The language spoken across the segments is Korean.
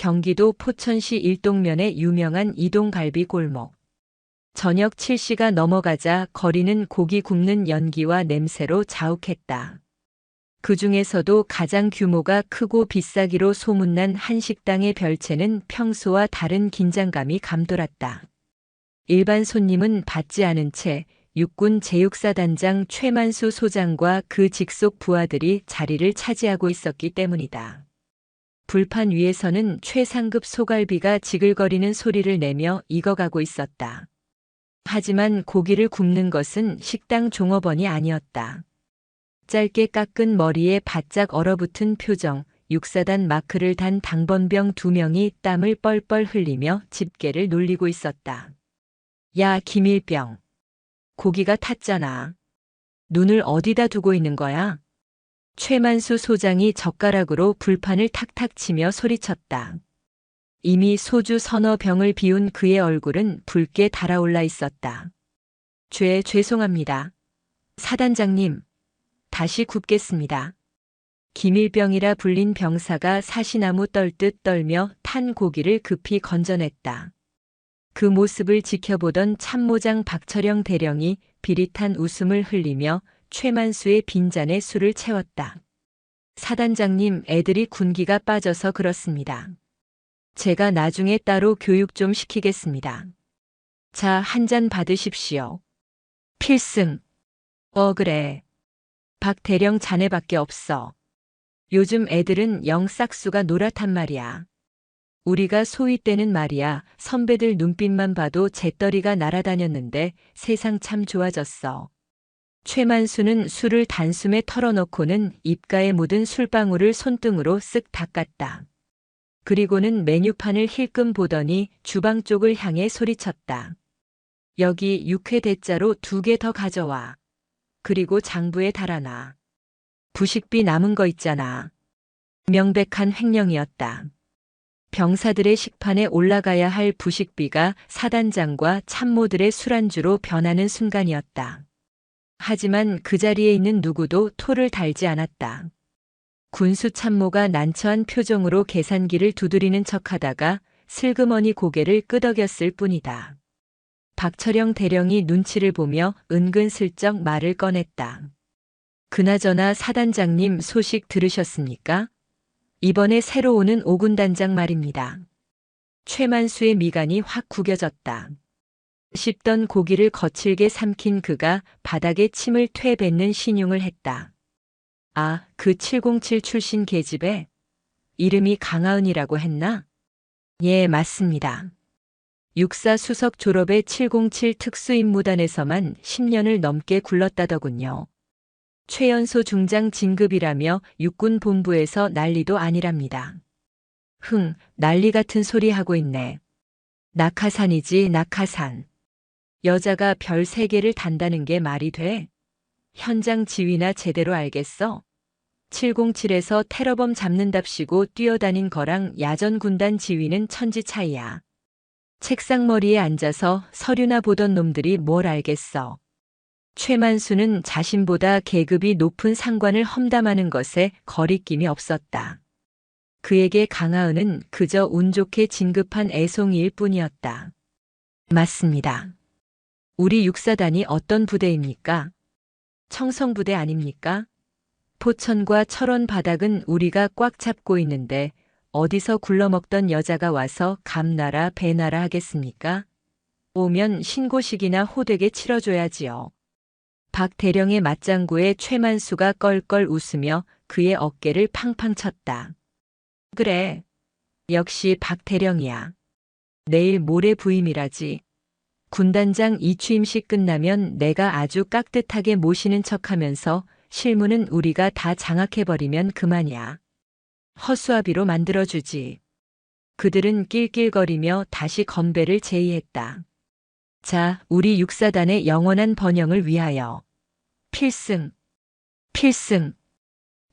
경기도 포천시 일동면의 유명한 이동갈비 골목. 저녁 7시가 넘어가자 거리는 고기 굽는 연기와 냄새로 자욱했다. 그 중에서도 가장 규모가 크고 비싸기로 소문난 한 식당의 별채는 평소와 다른 긴장감이 감돌았다. 일반 손님은 받지 않은 채 육군 제육사단장 최만수 소장과 그 직속 부하들이 자리를 차지하고 있었기 때문이다. 불판 위에서는 최상급 소갈비가 지글거리는 소리를 내며 익어가고 있었다. 하지만 고기를 굽는 것은 식당 종업원이 아니었다. 짧게 깎은 머리에 바짝 얼어붙은 표정, 육사단 마크를 단 당번병 2명이 땀을 뻘뻘 흘리며 집게를 놀리고 있었다. 야, 김일병. 고기가 탔잖아. 눈을 어디다 두고 있는 거야? 최만수 소장이 젓가락으로 불판을 탁탁 치며 소리쳤다. 이미 소주 서너 병을 비운 그의 얼굴은 붉게 달아올라 있었다. 죄송합니다. 사단장님, 다시 굽겠습니다. 김일병이라 불린 병사가 사시나무 떨듯 떨며 탄 고기를 급히 건져냈다. 그 모습을 지켜보던 참모장 박철영 대령이 비릿한 웃음을 흘리며 최만수의 빈잔에 술을 채웠다. 사단장님, 애들이 군기가 빠져서 그렇습니다. 제가 나중에 따로 교육 좀 시키겠습니다. 자, 한 잔 받으십시오. 필승. 그래. 박 대령 자네밖에 없어. 요즘 애들은 영 싹수가 노랗단 말이야. 우리가 소위 때는 말이야, 선배들 눈빛만 봐도 재떨이가 날아다녔는데 세상 참 좋아졌어. 최만수는 술을 단숨에 털어놓고는 입가에 묻은 술방울을 손등으로 쓱 닦았다. 그리고는 메뉴판을 힐끔 보더니 주방 쪽을 향해 소리쳤다. 여기 육회 대자로 2개 더 가져와. 그리고 장부에 달아놔. 부식비 남은 거 있잖아. 명백한 횡령이었다. 병사들의 식판에 올라가야 할 부식비가 사단장과 참모들의 술안주로 변하는 순간이었다. 하지만 그 자리에 있는 누구도 토를 달지 않았다. 군수 참모가 난처한 표정으로 계산기를 두드리는 척하다가 슬그머니 고개를 끄덕였을 뿐이다. 박철영 대령이 눈치를 보며 은근슬쩍 말을 꺼냈다. 그나저나 사단장님 소식 들으셨습니까? 이번에 새로 오는 5군 단장 말입니다. 최만수의 미간이 확 구겨졌다. 씹던 고기를 거칠게 삼킨 그가 바닥에 침을 퇴뱉는 신용을 했다. 아, 그 707 출신 계집애? 이름이 강하은이라고 했나? 예, 맞습니다. 육사 수석 졸업에 707 특수임무단에서만 10년을 넘게 굴렀다더군요. 최연소 중장 진급이라며 육군 본부에서 난리도 아니랍니다. 난리 같은 소리 하고 있네. 낙하산이지, 낙하산. 여자가 별 3개를 단다는 게 말이 돼? 현장 지휘나 제대로 알겠어? 707에서 테러범 잡는답시고 뛰어다닌 거랑 야전 군단 지휘는 천지 차이야. 책상머리에 앉아서 서류나 보던 놈들이 뭘 알겠어. 최만수는 자신보다 계급이 높은 상관을 험담하는 것에 거리낌이 없었다. 그에게 강하은은 그저 운 좋게 진급한 애송이일 뿐이었다. 맞습니다. 우리 육사단이 어떤 부대입니까? 청성부대 아닙니까? 포천과 철원 바닥은 우리가 꽉 잡고 있는데 어디서 굴러먹던 여자가 와서 감나라 배나라 하겠습니까? 오면 신고식이나 호되게 치러줘야지요. 박 대령의 맞장구에 최만수가 껄껄 웃으며 그의 어깨를 팡팡 쳤다. 그래. 역시 박 대령이야. 내일 모레 부임이라지. 군단장 이취임식 끝나면 내가 아주 깍듯하게 모시는 척하면서 실무는 우리가 다 장악해버리면 그만이야. 허수아비로 만들어주지. 그들은 낄낄거리며 다시 건배를 제의했다. 자, 우리 육사단의 영원한 번영을 위하여. 필승, 필승.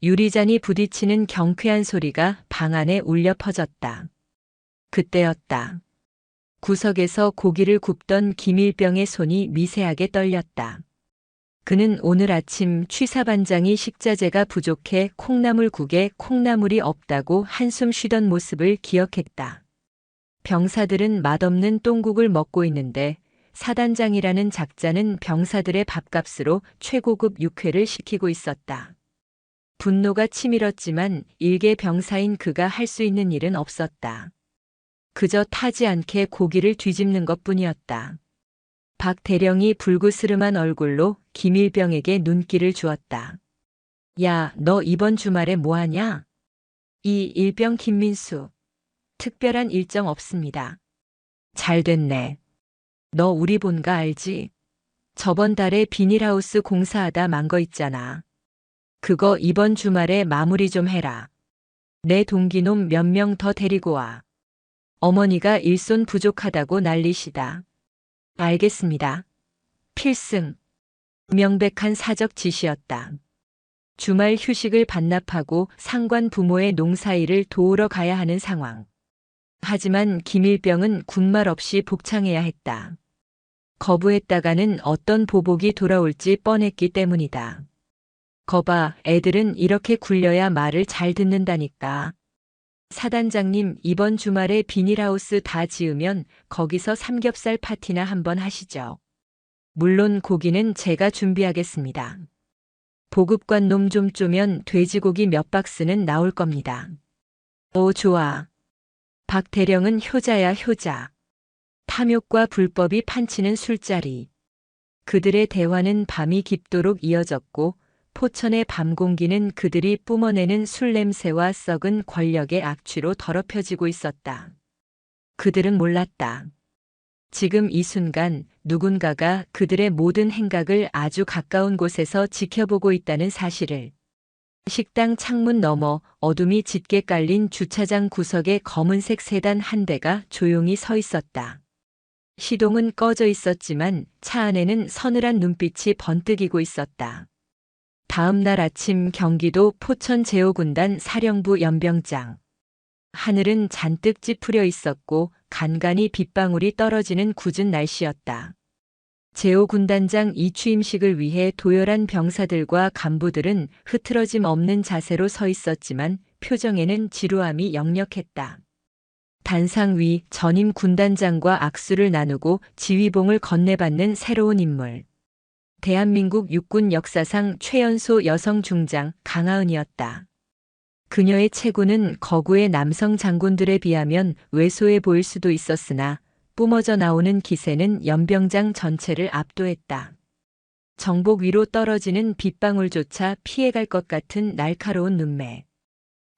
유리잔이 부딪히는 경쾌한 소리가 방 안에 울려 퍼졌다. 그때였다. 구석에서 고기를 굽던 김일병의 손이 미세하게 떨렸다. 그는 오늘 아침 취사반장이 식자재가 부족해 콩나물국에 콩나물이 없다고 한숨 쉬던 모습을 기억했다. 병사들은 맛없는 똥국을 먹고 있는데 사단장이라는 작자는 병사들의 밥값으로 최고급 육회를 시키고 있었다. 분노가 치밀었지만 일개 병사인 그가 할 수 있는 일은 없었다. 그저 타지 않게 고기를 뒤집는 것뿐이었다. 박 대령이 불구스름한 얼굴로 김일병에게 눈길을 주었다. 야, 너 이번 주말에 뭐하냐? 이 일병 김민수. 특별한 일정 없습니다. 잘 됐네. 너 우리 본가 알지? 저번 달에 비닐하우스 공사하다 만 거 있잖아. 그거 이번 주말에 마무리 좀 해라. 내 동기놈 몇 명 더 데리고 와. 어머니가 일손 부족하다고 난리시다. 알겠습니다. 필승. 명백한 사적 지시였다. 주말 휴식을 반납하고 상관 부모의 농사일을 도우러 가야 하는 상황. 하지만 김일병은 군말 없이 복창해야 했다. 거부했다가는 어떤 보복이 돌아올지 뻔했기 때문이다. 거봐, 애들은 이렇게 굴려야 말을 잘 듣는다니까. 사단장님, 이번 주말에 비닐하우스 다 지으면 거기서 삼겹살 파티나 한번 하시죠. 물론 고기는 제가 준비하겠습니다. 보급관 놈 좀 쪼면 돼지고기 몇 박스는 나올 겁니다. 오, 좋아. 박 대령은 효자야, 효자. 탐욕과 불법이 판치는 술자리. 그들의 대화는 밤이 깊도록 이어졌고 포천의 밤 공기는 그들이 뿜어내는 술 냄새와 썩은 권력의 악취로 더럽혀지고 있었다. 그들은 몰랐다. 지금 이 순간 누군가가 그들의 모든 행각을 아주 가까운 곳에서 지켜보고 있다는 사실을. 식당 창문 너머 어둠이 짙게 깔린 주차장 구석에 검은색 세단 한 대가 조용히 서 있었다. 시동은 꺼져 있었지만 차 안에는 서늘한 눈빛이 번뜩이고 있었다. 다음 날 아침 경기도 포천 제5군단 사령부 연병장. 하늘은 잔뜩 찌푸려 있었고 간간히 빗방울이 떨어지는 궂은 날씨였다. 제5군단장 이취임식을 위해 도열한 병사들과 간부들은 흐트러짐 없는 자세로 서 있었지만 표정에는 지루함이 역력했다. 단상 위 전임 군단장과 악수를 나누고 지휘봉을 건네받는 새로운 인물. 대한민국 육군 역사상 최연소 여성 중장 강하은이었다. 그녀의 체구는 거구의 남성 장군들에 비하면 왜소해 보일 수도 있었으나 뿜어져 나오는 기세는 연병장 전체를 압도했다. 정복 위로 떨어지는 빗방울조차 피해갈 것 같은 날카로운 눈매.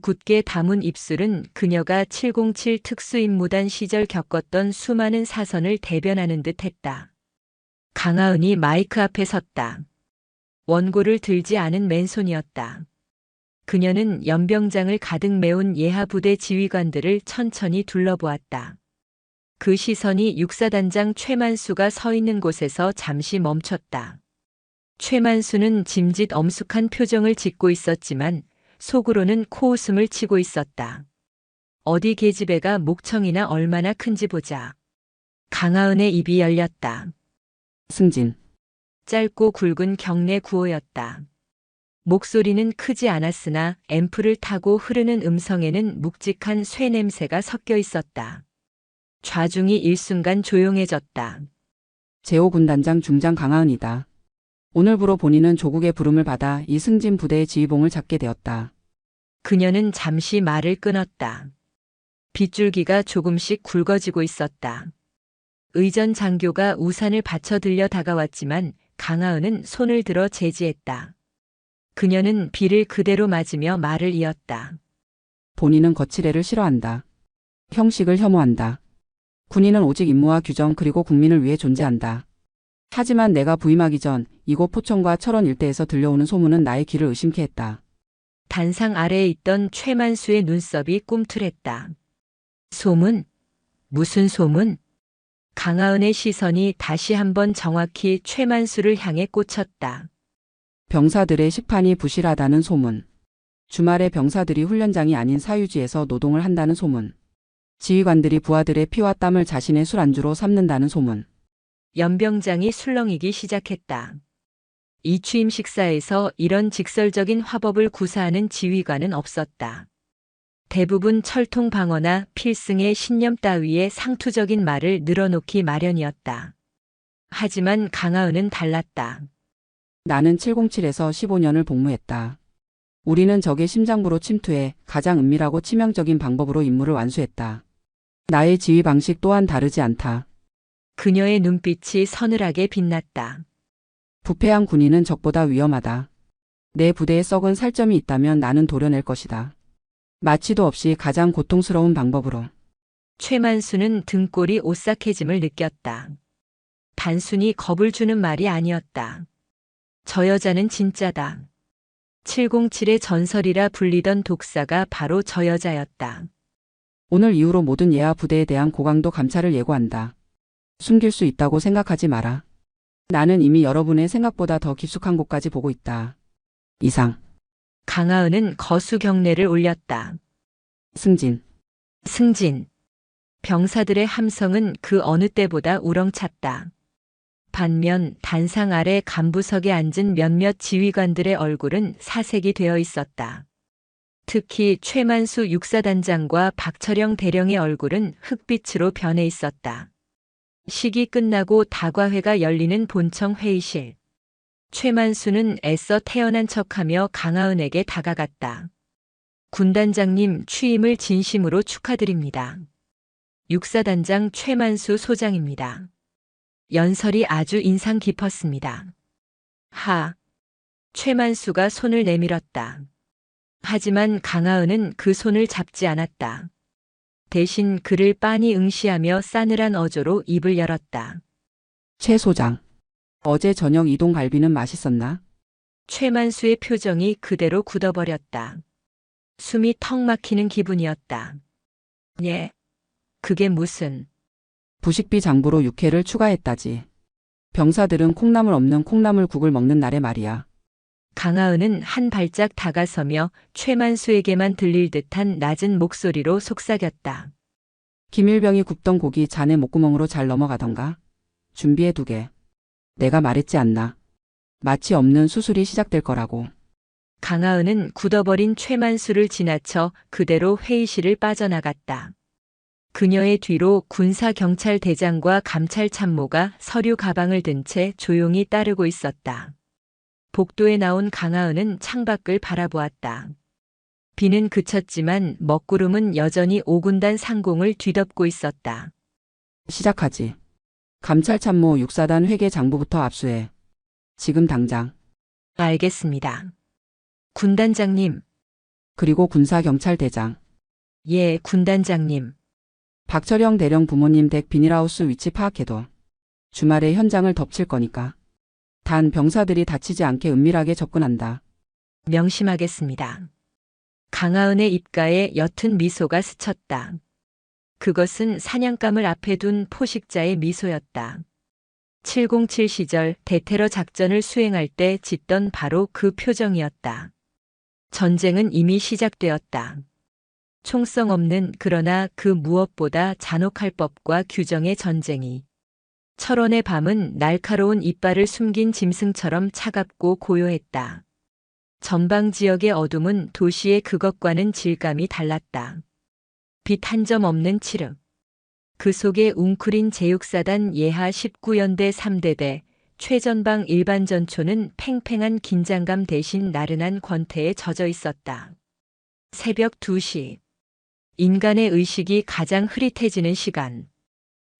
굳게 담은 입술은 그녀가 707 특수임무단 시절 겪었던 수많은 사선을 대변하는 듯 했다. 강하은이 마이크 앞에 섰다. 원고를 들지 않은 맨손이었다. 그녀는 연병장을 가득 메운 예하부대 지휘관들을 천천히 둘러보았다. 그 시선이 육사단장 최만수가 서 있는 곳에서 잠시 멈췄다. 최만수는 짐짓 엄숙한 표정을 짓고 있었지만 속으로는 코웃음을 치고 있었다. 어디 계집애가 목청이나 얼마나 큰지 보자. 강하은의 입이 열렸다. 승진. 짧고 굵은 경례 구호였다. 목소리는 크지 않았으나 앰프를 타고 흐르는 음성에는 묵직한 쇠 냄새가 섞여 있었다. 좌중이 일순간 조용해졌다. 제5군단장 중장 강하은이다. 오늘부로 본인은 조국의 부름을 받아 이 승진 부대의 지휘봉을 잡게 되었다. 그녀는 잠시 말을 끊었다. 빗줄기가 조금씩 굵어지고 있었다. 의전 장교가 우산을 받쳐 들려 다가왔지만 강하은은 손을 들어 제지했다. 그녀는 비를 그대로 맞으며 말을 이었다. 본인은 거칠애를 싫어한다. 형식을 혐오한다. 군인은 오직 임무와 규정 그리고 국민을 위해 존재한다. 하지만 내가 부임하기 전 이곳 포천과 철원 일대에서 들려오는 소문은 나의 귀를 의심케 했다. 단상 아래에 있던 최만수의 눈썹이 꿈틀했다. 소문? 무슨 소문? 강하은의 시선이 다시 한번 정확히 최만수를 향해 꽂혔다. 병사들의 식판이 부실하다는 소문. 주말에 병사들이 훈련장이 아닌 사유지에서 노동을 한다는 소문. 지휘관들이 부하들의 피와 땀을 자신의 술안주로 삼는다는 소문. 연병장이 술렁이기 시작했다. 이 취임 식사에서 이런 직설적인 화법을 구사하는 지휘관은 없었다. 대부분 철통 방어나 필승의 신념 따위에 상투적인 말을 늘어놓기 마련이었다. 하지만 강하은은 달랐다. 나는 707에서 15년을 복무했다. 우리는 적의 심장부로 침투해 가장 은밀하고 치명적인 방법으로 임무를 완수했다. 나의 지휘 방식 또한 다르지 않다. 그녀의 눈빛이 서늘하게 빛났다. 부패한 군인은 적보다 위험하다. 내 부대에 썩은 살점이 있다면 나는 도려낼 것이다. 마취도 없이 가장 고통스러운 방법으로. 최만수는 등골이 오싹해짐을 느꼈다. 단순히 겁을 주는 말이 아니었다. 저 여자는 진짜다. 707의 전설이라 불리던 독사가 바로 저 여자였다. 오늘 이후로 모든 예하 부대에 대한 고강도 감찰을 예고한다. 숨길 수 있다고 생각하지 마라. 나는 이미 여러분의 생각보다 더 깊숙한 곳까지 보고 있다. 이상. 강하은은 거수 경례를 올렸다. 승진. 승진. 병사들의 함성은 그 어느 때보다 우렁찼다. 반면 단상 아래 간부석에 앉은 몇몇 지휘관들의 얼굴은 사색이 되어 있었다. 특히 최만수 육사단장과 박철영 대령의 얼굴은 흑빛으로 변해 있었다. 식이 끝나고 다과회가 열리는 본청 회의실. 최만수는 애써 태어난 척하며 강하은에게 다가갔다. 군단장님 취임을 진심으로 축하드립니다. 육사단장 최만수 소장입니다. 연설이 아주 인상 깊었습니다. 최만수가 손을 내밀었다. 하지만 강하은은 그 손을 잡지 않았다. 대신 그를 빤히 응시하며 싸늘한 어조로 입을 열었다. 최 소장. 어제 저녁 이동 갈비는 맛있었나? 최만수의 표정이 그대로 굳어버렸다. 숨이 턱 막히는 기분이었다. 예. 그게 무슨... 부식비 장부로 육회를 추가했다지. 병사들은 콩나물 없는 콩나물국을 먹는 날에 말이야. 강하은은 한 발짝 다가서며 최만수에게만 들릴 듯한 낮은 목소리로 속삭였다. 김일병이 굽던 고기 자네 목구멍으로 잘 넘어가던가? 준비해 두게. 내가 말했지 않나. 마취 없는 수술이 시작될 거라고. 강하은은 굳어버린 최만수를 지나쳐 그대로 회의실을 빠져나갔다. 그녀의 뒤로 군사경찰대장과 감찰참모가 서류 가방을 든 채 조용히 따르고 있었다. 복도에 나온 강하은은 창밖을 바라보았다. 비는 그쳤지만 먹구름은 여전히 5군단 상공을 뒤덮고 있었다. 시작하지. 감찰참모 6사단 회계 장부부터 압수해. 지금 당장. 알겠습니다. 군단장님. 그리고 군사경찰대장. 예, 군단장님. 박철영 대령 부모님 댁 비닐하우스 위치 파악해둬. 주말에 현장을 덮칠 거니까. 단 병사들이 다치지 않게 은밀하게 접근한다. 명심하겠습니다. 강하은의 입가에 옅은 미소가 스쳤다. 그것은 사냥감을 앞에 둔 포식자의 미소였다. 707 시절 대테러 작전을 수행할 때 짓던 바로 그 표정이었다. 전쟁은 이미 시작되었다. 총성 없는 그러나 그 무엇보다 잔혹할 법과 규정의 전쟁이. 철원의 밤은 날카로운 이빨을 숨긴 짐승처럼 차갑고 고요했다. 전방 지역의 어둠은 도시의 그것과는 질감이 달랐다. 빛 한 점 없는 칠흑. 그 속에 웅크린 제6사단 예하 19연대 3대대 최전방 일반 전초는 팽팽한 긴장감 대신 나른한 권태에 젖어 있었다. 새벽 2시. 인간의 의식이 가장 흐릿해지는 시간.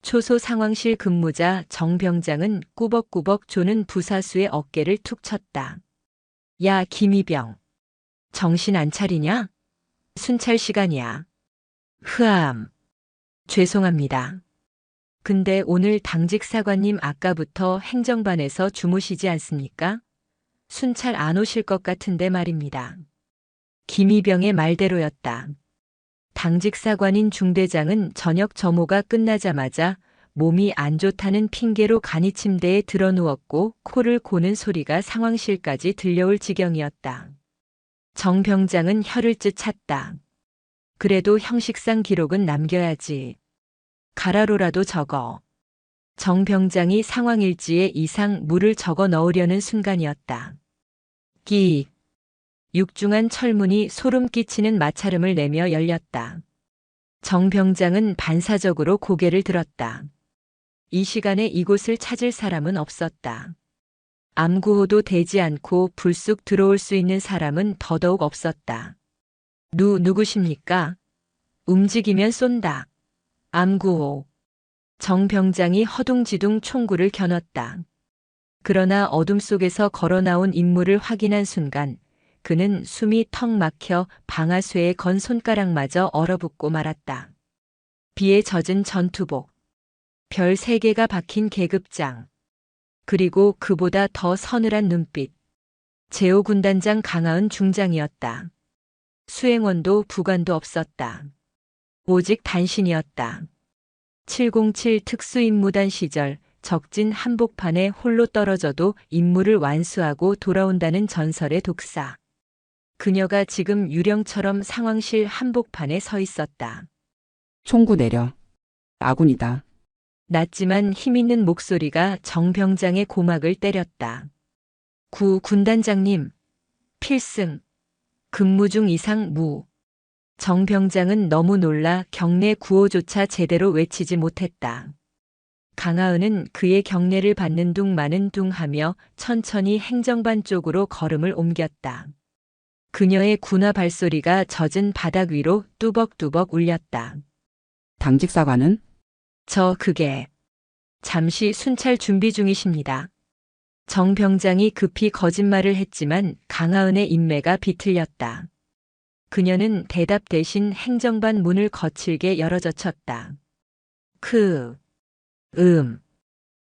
초소 상황실 근무자 정 병장은 꾸벅꾸벅 조는 부사수의 어깨를 툭 쳤다. 야, 김이병. 정신 안 차리냐? 순찰 시간이야. 흐암. 죄송합니다. 근데 오늘 당직 사관님 아까부터 행정반에서 주무시지 않습니까? 순찰 안 오실 것 같은데 말입니다. 김이병의 말대로였다. 당직 사관인 중대장은 저녁 점호가 끝나자마자 몸이 안 좋다는 핑계로 간이 침대에 드러누웠고 코를 고는 소리가 상황실까지 들려올 지경이었다. 정 병장은 혀를 쯧 찼다. 그래도 형식상 기록은 남겨야지. 가라로라도 적어. 정 병장이 상황일지에 이상 물을 적어 넣으려는 순간이었다. 끼익. 육중한 철문이 소름 끼치는 마찰음을 내며 열렸다. 정 병장은 반사적으로 고개를 들었다. 이 시간에 이곳을 찾을 사람은 없었다. 암구호도 되지 않고 불쑥 들어올 수 있는 사람은 더더욱 없었다. 누구십니까? 움직이면 쏜다. 암구호. 정 병장이 허둥지둥 총구를 겨눴다. 그러나 어둠 속에서 걸어 나온 인물을 확인한 순간 그는 숨이 턱 막혀 방아쇠에 건 손가락마저 얼어붙고 말았다. 비에 젖은 전투복. 별 3개가 박힌 계급장. 그리고 그보다 더 서늘한 눈빛. 제오 군단장 강하은 중장이었다. 수행원도 부관도 없었다. 오직 단신이었다. 707 특수임무단 시절 적진 한복판에 홀로 떨어져도 임무를 완수하고 돌아온다는 전설의 독사. 그녀가 지금 유령처럼 상황실 한복판에 서 있었다. 총구 내려. 아군이다. 낮지만 힘있는 목소리가 정 병장의 고막을 때렸다. 군단장님. 필승. 근무 중 이상 무. 정 병장은 너무 놀라 경례 구호조차 제대로 외치지 못했다. 강하은은 그의 경례를 받는 둥 마는 둥 하며 천천히 행정반 쪽으로 걸음을 옮겼다. 그녀의 군화 발소리가 젖은 바닥 위로 뚜벅뚜벅 울렸다. 당직사관은? 그게. 잠시 순찰 준비 중이십니다. 정 병장이 급히 거짓말을 했지만 강하은의 인매가 비틀렸다. 그녀는 대답 대신 행정반 문을 거칠게 열어젖혔다.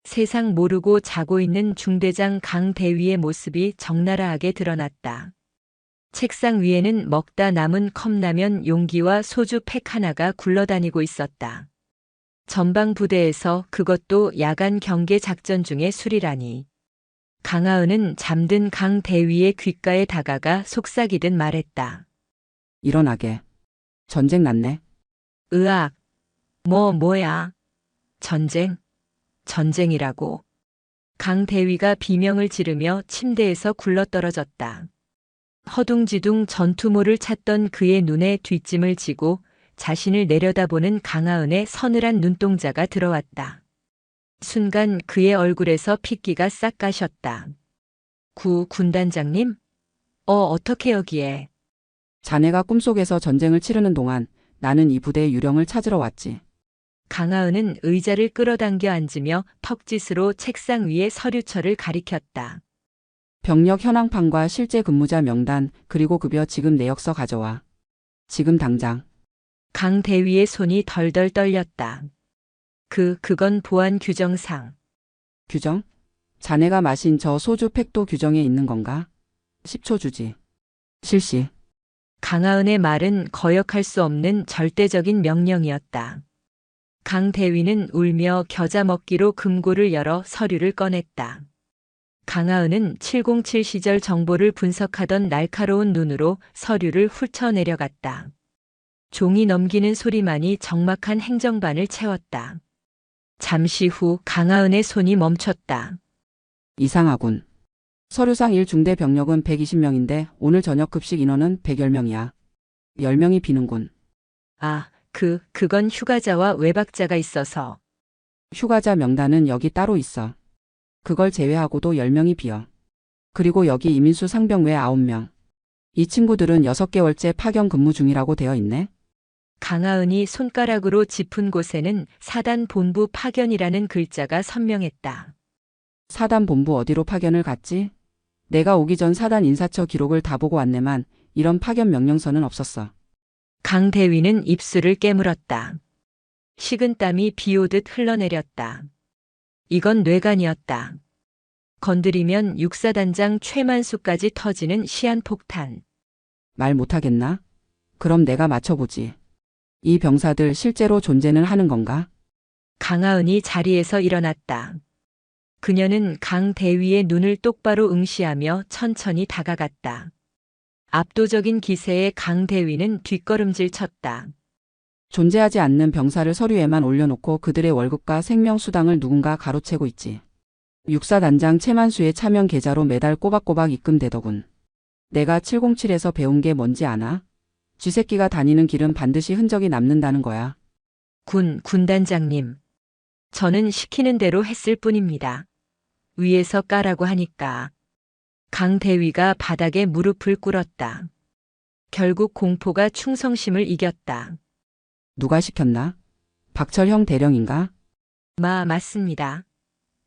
세상 모르고 자고 있는 중대장 강 대위의 모습이 적나라하게 드러났다. 책상 위에는 먹다 남은 컵라면 용기와 소주 팩 하나가 굴러다니고 있었다. 전방 부대에서 그것도 야간 경계 작전 중에 술이라니. 강하은은 잠든 강 대위의 귓가에 다가가 속삭이듯 말했다. 일어나게. 전쟁 났네. 으악. 뭐야. 전쟁이라고. 강 대위가 비명을 지르며 침대에서 굴러떨어졌다. 허둥지둥 전투모를 찾던 그의 눈에 뒷짐을 지고 자신을 내려다보는 강하은의 서늘한 눈동자가 들어왔다. 순간 그의 얼굴에서 핏기가 싹 가셨다. 군단장님? 어떻게 여기에? 자네가 꿈속에서 전쟁을 치르는 동안 나는 이 부대의 유령을 찾으러 왔지. 강하은은 의자를 끌어당겨 앉으며 턱짓으로 책상 위에 서류철을 가리켰다. 병력 현황판과 실제 근무자 명단 그리고 급여 지금 내역서 가져와. 지금 당장. 강 대위의 손이 덜덜 떨렸다. 그건 보안 규정상. 규정? 자네가 마신 저 소주 팩도 규정에 있는 건가? 10초 주지. 실시. 강하은의 말은 거역할 수 없는 절대적인 명령이었다. 강 대위는 울며 겨자 먹기로 금고를 열어 서류를 꺼냈다. 강하은은 707 시절 정보를 분석하던 날카로운 눈으로 서류를 훑어내려갔다. 종이 넘기는 소리만이 적막한 행정반을 채웠다. 잠시 후 강하은의 손이 멈췄다. 이상하군. 서류상 1중대 병력은 120명인데 오늘 저녁 급식 인원은 110명이야. 10명이 비는군. 그건 휴가자와 외박자가 있어서. 휴가자 명단은 여기 따로 있어. 그걸 제외하고도 10명이 비어. 그리고 여기 이민수 상병 외 9명. 이 친구들은 6개월째 파견 근무 중이라고 되어 있네. 강하은이 손가락으로 짚은 곳에는 사단 본부 파견이라는 글자가 선명했다. 사단 본부 어디로 파견을 갔지? 내가 오기 전 사단 인사처 기록을 다 보고 왔네만 이런 파견 명령서는 없었어. 강 대위는 입술을 깨물었다. 식은땀이 비오듯 흘러내렸다. 이건 뇌관이었다. 건드리면 육사단장 최만수까지 터지는 시한폭탄. 말 못하겠나? 그럼 내가 맞춰보지. 이 병사들 실제로 존재는 하는 건가? 강하은이 자리에서 일어났다. 그녀는 강 대위의 눈을 똑바로 응시하며 천천히 다가갔다. 압도적인 기세의 강 대위는 뒷걸음질 쳤다. 존재하지 않는 병사를 서류에만 올려놓고 그들의 월급과 생명수당을 누군가 가로채고 있지. 육사단장 최만수의 차명 계좌로 매달 꼬박꼬박 입금되더군. 내가 707에서 배운 게 뭔지 아나? 쥐새끼가 다니는 길은 반드시 흔적이 남는다는 거야. 군단장님. 저는 시키는 대로 했을 뿐입니다. 위에서 까라고 하니까. 강 대위가 바닥에 무릎을 꿇었다. 결국 공포가 충성심을 이겼다. 누가 시켰나? 박철형 대령인가? 맞습니다.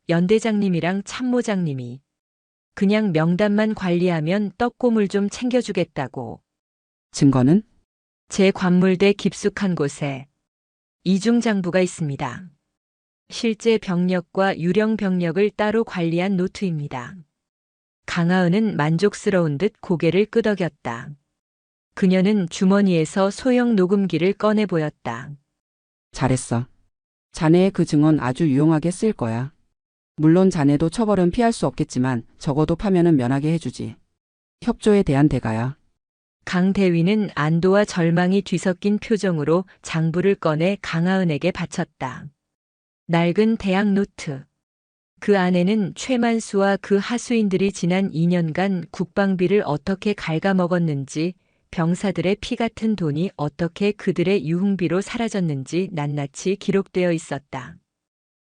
연대장님이랑 참모장님이. 그냥 명단만 관리하면 떡고물 좀 챙겨주겠다고. 증거는? 제 관물대 깊숙한 곳에 이중장부가 있습니다. 실제 병력과 유령 병력을 따로 관리한 노트입니다. 강하은은 만족스러운 듯 고개를 끄덕였다. 그녀는 주머니에서 소형 녹음기를 꺼내 보였다. 잘했어. 자네의 그 증언 아주 유용하게 쓸 거야. 물론 자네도 처벌은 피할 수 없겠지만 적어도 파면은 면하게 해주지. 협조에 대한 대가야. 강 대위는 안도와 절망이 뒤섞인 표정으로 장부를 꺼내 강하은에게 바쳤다. 낡은 대학 노트. 그 안에는 최만수와 그 하수인들이 지난 2년간 국방비를 어떻게 갉아먹었는지, 병사들의 피 같은 돈이 어떻게 그들의 유흥비로 사라졌는지 낱낱이 기록되어 있었다.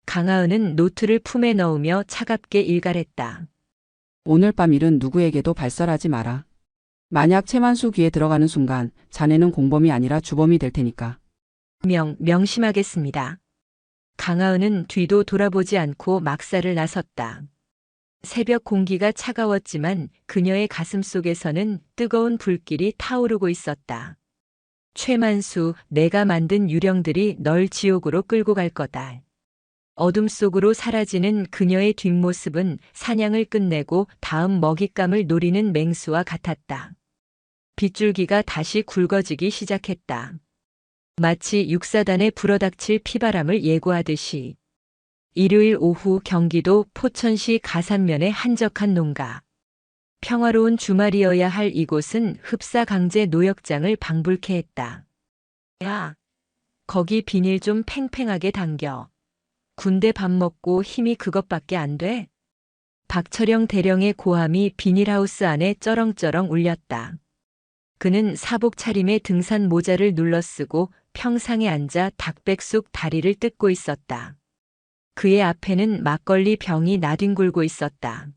강하은은 노트를 품에 넣으며 차갑게 일갈했다. 오늘 밤 일은 누구에게도 발설하지 마라. 만약 최만수 귀에 들어가는 순간 자네는 공범이 아니라 주범이 될 테니까. 명심하겠습니다. 강하은은 뒤도 돌아보지 않고 막사를 나섰다. 새벽 공기가 차가웠지만 그녀의 가슴 속에서는 뜨거운 불길이 타오르고 있었다. 최만수, 내가 만든 유령들이 널 지옥으로 끌고 갈 거다. 어둠 속으로 사라지는 그녀의 뒷모습은 사냥을 끝내고 다음 먹잇감을 노리는 맹수와 같았다. 빗줄기가 다시 굵어지기 시작했다. 마치 육사단에 불어닥칠 피바람을 예고하듯이. 일요일 오후 경기도 포천시 가산면의 한적한 농가. 평화로운 주말이어야 할 이곳은 흡사강제 노역장을 방불케 했다. 야, 거기 비닐 좀 팽팽하게 당겨. 군대 밥 먹고 힘이 그것밖에 안 돼? 박철영 대령의 고함이 비닐하우스 안에 쩌렁쩌렁 울렸다. 그는 사복 차림에 등산 모자를 눌러쓰고 평상에 앉아 닭백숙 다리를 뜯고 있었다. 그의 앞에는 막걸리 병이 나뒹굴고 있었다.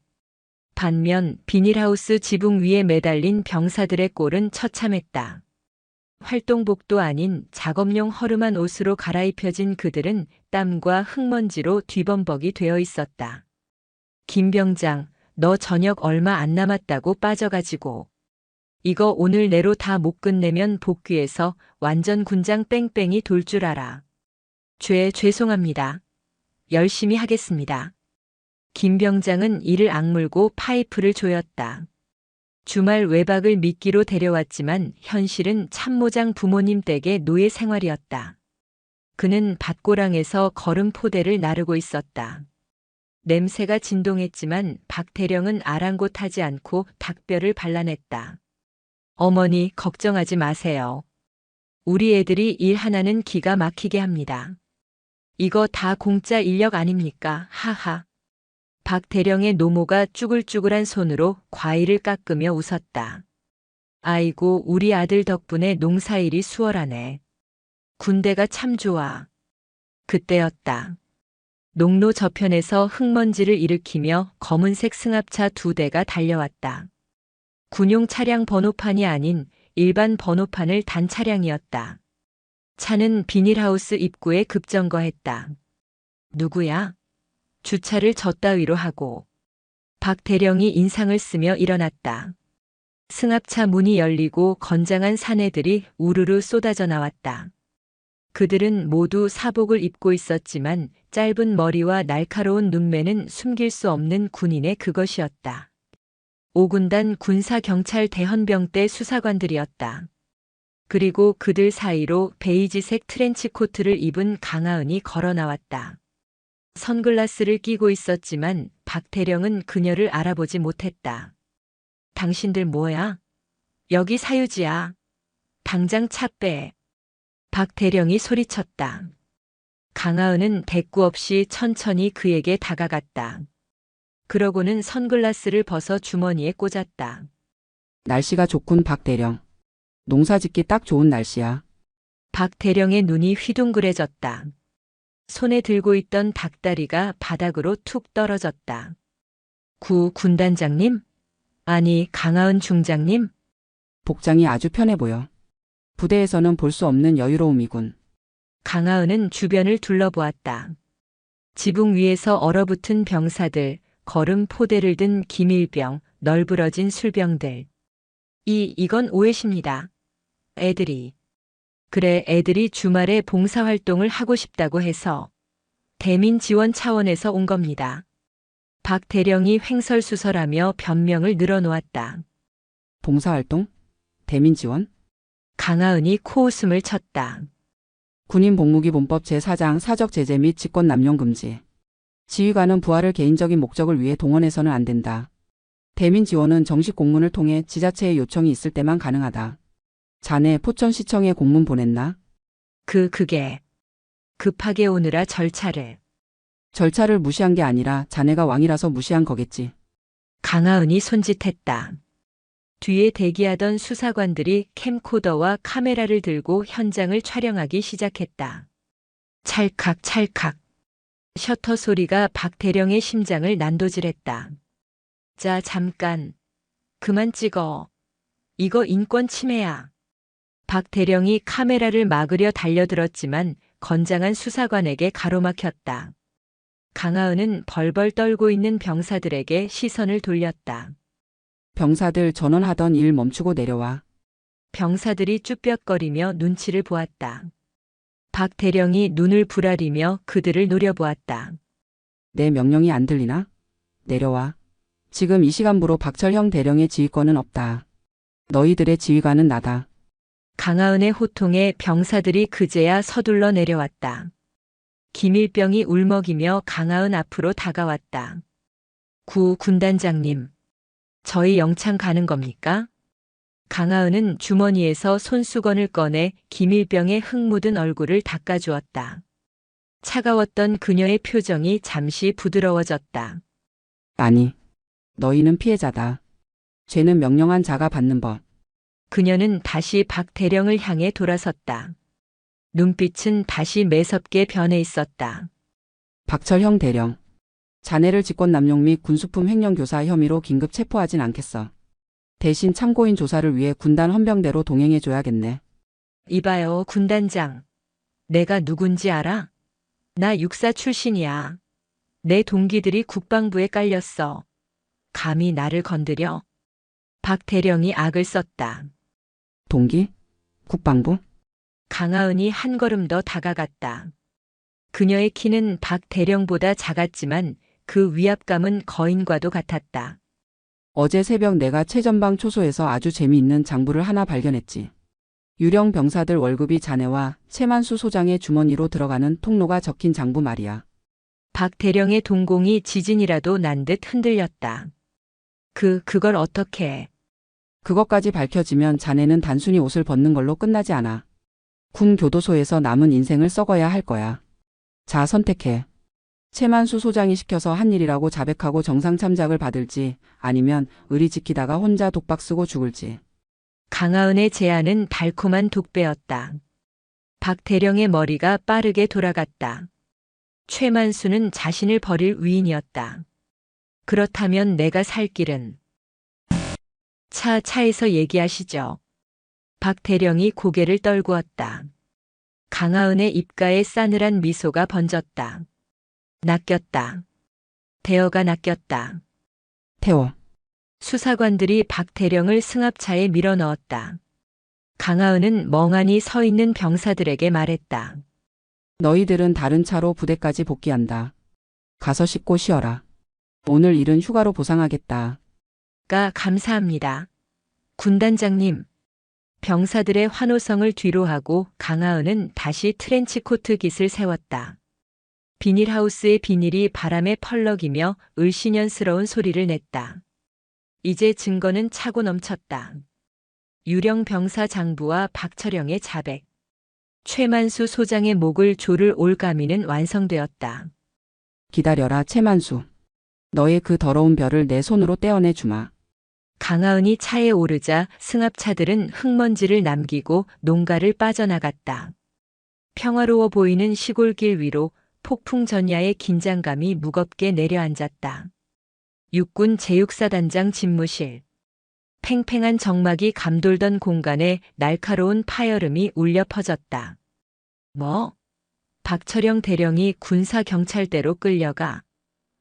반면 비닐하우스 지붕 위에 매달린 병사들의 꼴은 처참했다. 활동복도 아닌 작업용 허름한 옷으로 갈아입혀진 그들은 땀과 흙먼지로 뒤범벅이 되어 있었다. 김 병장, 너 저녁 얼마 안 남았다고 빠져가지고. 이거 오늘 내로 다 못 끝내면 복귀해서 완전 군장 뺑뺑이 돌 줄 알아. 죄송합니다. 열심히 하겠습니다. 김 병장은 이를 악물고 파이프를 조였다. 주말 외박을 미끼로 데려왔지만 현실은 참모장 부모님 댁의 노예 생활이었다. 그는 밭고랑에서 거름 포대를 나르고 있었다. 냄새가 진동했지만 박 대령은 아랑곳하지 않고 닭뼈를 발라냈다. 어머니, 걱정하지 마세요. 우리 애들이 일 하나는 기가 막히게 합니다. 이거 다 공짜 인력 아닙니까? 하하. 박 대령의 노모가 쭈글쭈글한 손으로 과일을 깎으며 웃었다. 아이고, 우리 아들 덕분에 농사일이 수월하네. 군대가 참 좋아. 그때였다. 농로 저편에서 흙먼지를 일으키며 검은색 승합차 2대가 달려왔다. 군용 차량 번호판이 아닌 일반 번호판을 단 차량이었다. 차는 비닐하우스 입구에 급정거했다. 누구야? 주차를 저 따위로 하고. 박 대령이 인상을 쓰며 일어났다. 승합차 문이 열리고 건장한 사내들이 우르르 쏟아져 나왔다. 그들은 모두 사복을 입고 있었지만 짧은 머리와 날카로운 눈매는 숨길 수 없는 군인의 그것이었다. 5군단 군사경찰 대헌병대 수사관들이었다. 그리고 그들 사이로 베이지색 트렌치코트를 입은 강하은이 걸어 나왔다. 선글라스를 끼고 있었지만 박 대령은 그녀를 알아보지 못했다. 당신들 뭐야? 여기 사유지야. 당장 차 빼. 박대령이 소리쳤다. 강하은은 대꾸 없이 천천히 그에게 다가갔다. 그러고는 선글라스를 벗어 주머니에 꽂았다. 날씨가 좋군 박대령. 농사 짓기 딱 좋은 날씨야. 박대령의 눈이 휘둥그레졌다. 손에 들고 있던 닭다리가 바닥으로 툭 떨어졌다. 구 군단장님? 아니, 강하은 중장님? 복장이 아주 편해 보여. 부대에서는 볼 수 없는 여유로움이군. 강하은은 주변을 둘러보았다. 지붕 위에서 얼어붙은 병사들, 거름 포대를 든 기밀병, 널브러진 술병들. 이건 오해십니다. 애들이. 그래, 애들이 주말에 봉사활동을 하고 싶다고 해서 대민 지원 차원에서 온 겁니다. 박 대령이 횡설수설하며 변명을 늘어놓았다. 봉사활동? 대민 지원? 강하은이 코웃음을 쳤다. 군인복무기본법 제4장 사적제재 및 직권남용금지. 지휘관은 부하를 개인적인 목적을 위해 동원해서는 안 된다. 대민 지원은 정식 공문을 통해 지자체의 요청이 있을 때만 가능하다. 자네 포천시청에 공문 보냈나? 그게 급하게 오느라 절차를 무시한 게 아니라 자네가 왕이라서 무시한 거겠지. 강하은이 손짓했다. 뒤에 대기하던 수사관들이 캠코더와 카메라를 들고 현장을 촬영하기 시작했다. 찰칵찰칵. 셔터 소리가 박대령의 심장을 난도질했다. 자, 잠깐. 그만 찍어. 이거 인권 침해야. 박대령이 카메라를 막으려 달려들었지만 건장한 수사관에게 가로막혔다. 강하은은 벌벌 떨고 있는 병사들에게 시선을 돌렸다. 병사들 전원하던 일 멈추고 내려와. 병사들이 쭈뼛거리며 눈치를 보았다. 박 대령이 눈을 부라리며 그들을 노려보았다. 내 명령이 안 들리나? 내려와. 지금 이 시간부로 박철형 대령의 지휘권은 없다. 너희들의 지휘관은 나다. 강하은의 호통에 병사들이 그제야 서둘러 내려왔다. 김일병이 울먹이며 강하은 앞으로 다가왔다. 구 군단장님, 저희 영창 가는 겁니까? 강하은은 주머니에서 손수건을 꺼내 김일병의 흙 묻은 얼굴을 닦아주었다. 차가웠던 그녀의 표정이 잠시 부드러워졌다. 아니, 너희는 피해자다. 죄는 명령한 자가 받는 법. 그녀는 다시 박 대령을 향해 돌아섰다. 눈빛은 다시 매섭게 변해 있었다. 박철형 대령. 자네를 직권남용 및 군수품 횡령 교사 혐의로 긴급 체포하진 않겠어. 대신 참고인 조사를 위해 군단 헌병대로 동행해줘야겠네. 이봐요, 군단장. 내가 누군지 알아? 나 육사 출신이야. 내 동기들이 국방부에 깔렸어. 감히 나를 건드려? 박 대령이 악을 썼다. 동기? 국방부? 강하은이 한 걸음 더 다가갔다. 그녀의 키는 박 대령보다 작았지만 그 위압감은 거인과도 같았다. 어제 새벽 내가 최전방 초소에서 아주 재미있는 장부를 하나 발견했지. 유령 병사들 월급이 자네와 최만수 소장의 주머니로 들어가는 통로가 적힌 장부 말이야. 박 대령의 동공이 지진이라도 난 듯 흔들렸다. 그걸 어떻게 해? 그것까지 밝혀지면 자네는 단순히 옷을 벗는 걸로 끝나지 않아. 군 교도소에서 남은 인생을 썩어야 할 거야. 자, 선택해. 최만수 소장이 시켜서 한 일이라고 자백하고 정상 참작을 받을지 아니면 의리 지키다가 혼자 독박 쓰고 죽을지. 강하은의 제안은 달콤한 독배였다. 박 대령의 머리가 빠르게 돌아갔다. 최만수는 자신을 버릴 위인이었다. 그렇다면 내가 살 길은? 차에서 얘기하시죠. 박 대령이 고개를 떨구었다. 강하은의 입가에 싸늘한 미소가 번졌다. 낚였다. 대어가 낚였다. 태워. 수사관들이 박 대령을 승합차에 밀어 넣었다. 강하은은 멍하니 서 있는 병사들에게 말했다. 너희들은 다른 차로 부대까지 복귀한다. 가서 씻고 쉬어라. 오늘 일은 휴가로 보상하겠다. 감사합니다. 군단장님. 병사들의 환호성을 뒤로하고 강하은은 다시 트렌치코트 깃을 세웠다. 비닐하우스의 비닐이 바람에 펄럭이며 을씨년스러운 소리를 냈다. 이제 증거는 차고 넘쳤다. 유령 병사 장부와 박철영의 자백. 최만수 소장의 목을 조를 올가미는 완성되었다. 기다려라, 최만수. 너의 그 더러운 별을 내 손으로 떼어내 주마. 강하은이 차에 오르자 승합차들은 흙먼지를 남기고 농가를 빠져나갔다. 평화로워 보이는 시골길 위로 폭풍 전야의 긴장감이 무겁게 내려앉았다. 육군 제6사단장 집무실. 팽팽한 정막이 감돌던 공간에 날카로운 파열음이 울려 퍼졌다. 뭐? 박철영 대령이 군사경찰대로 끌려가.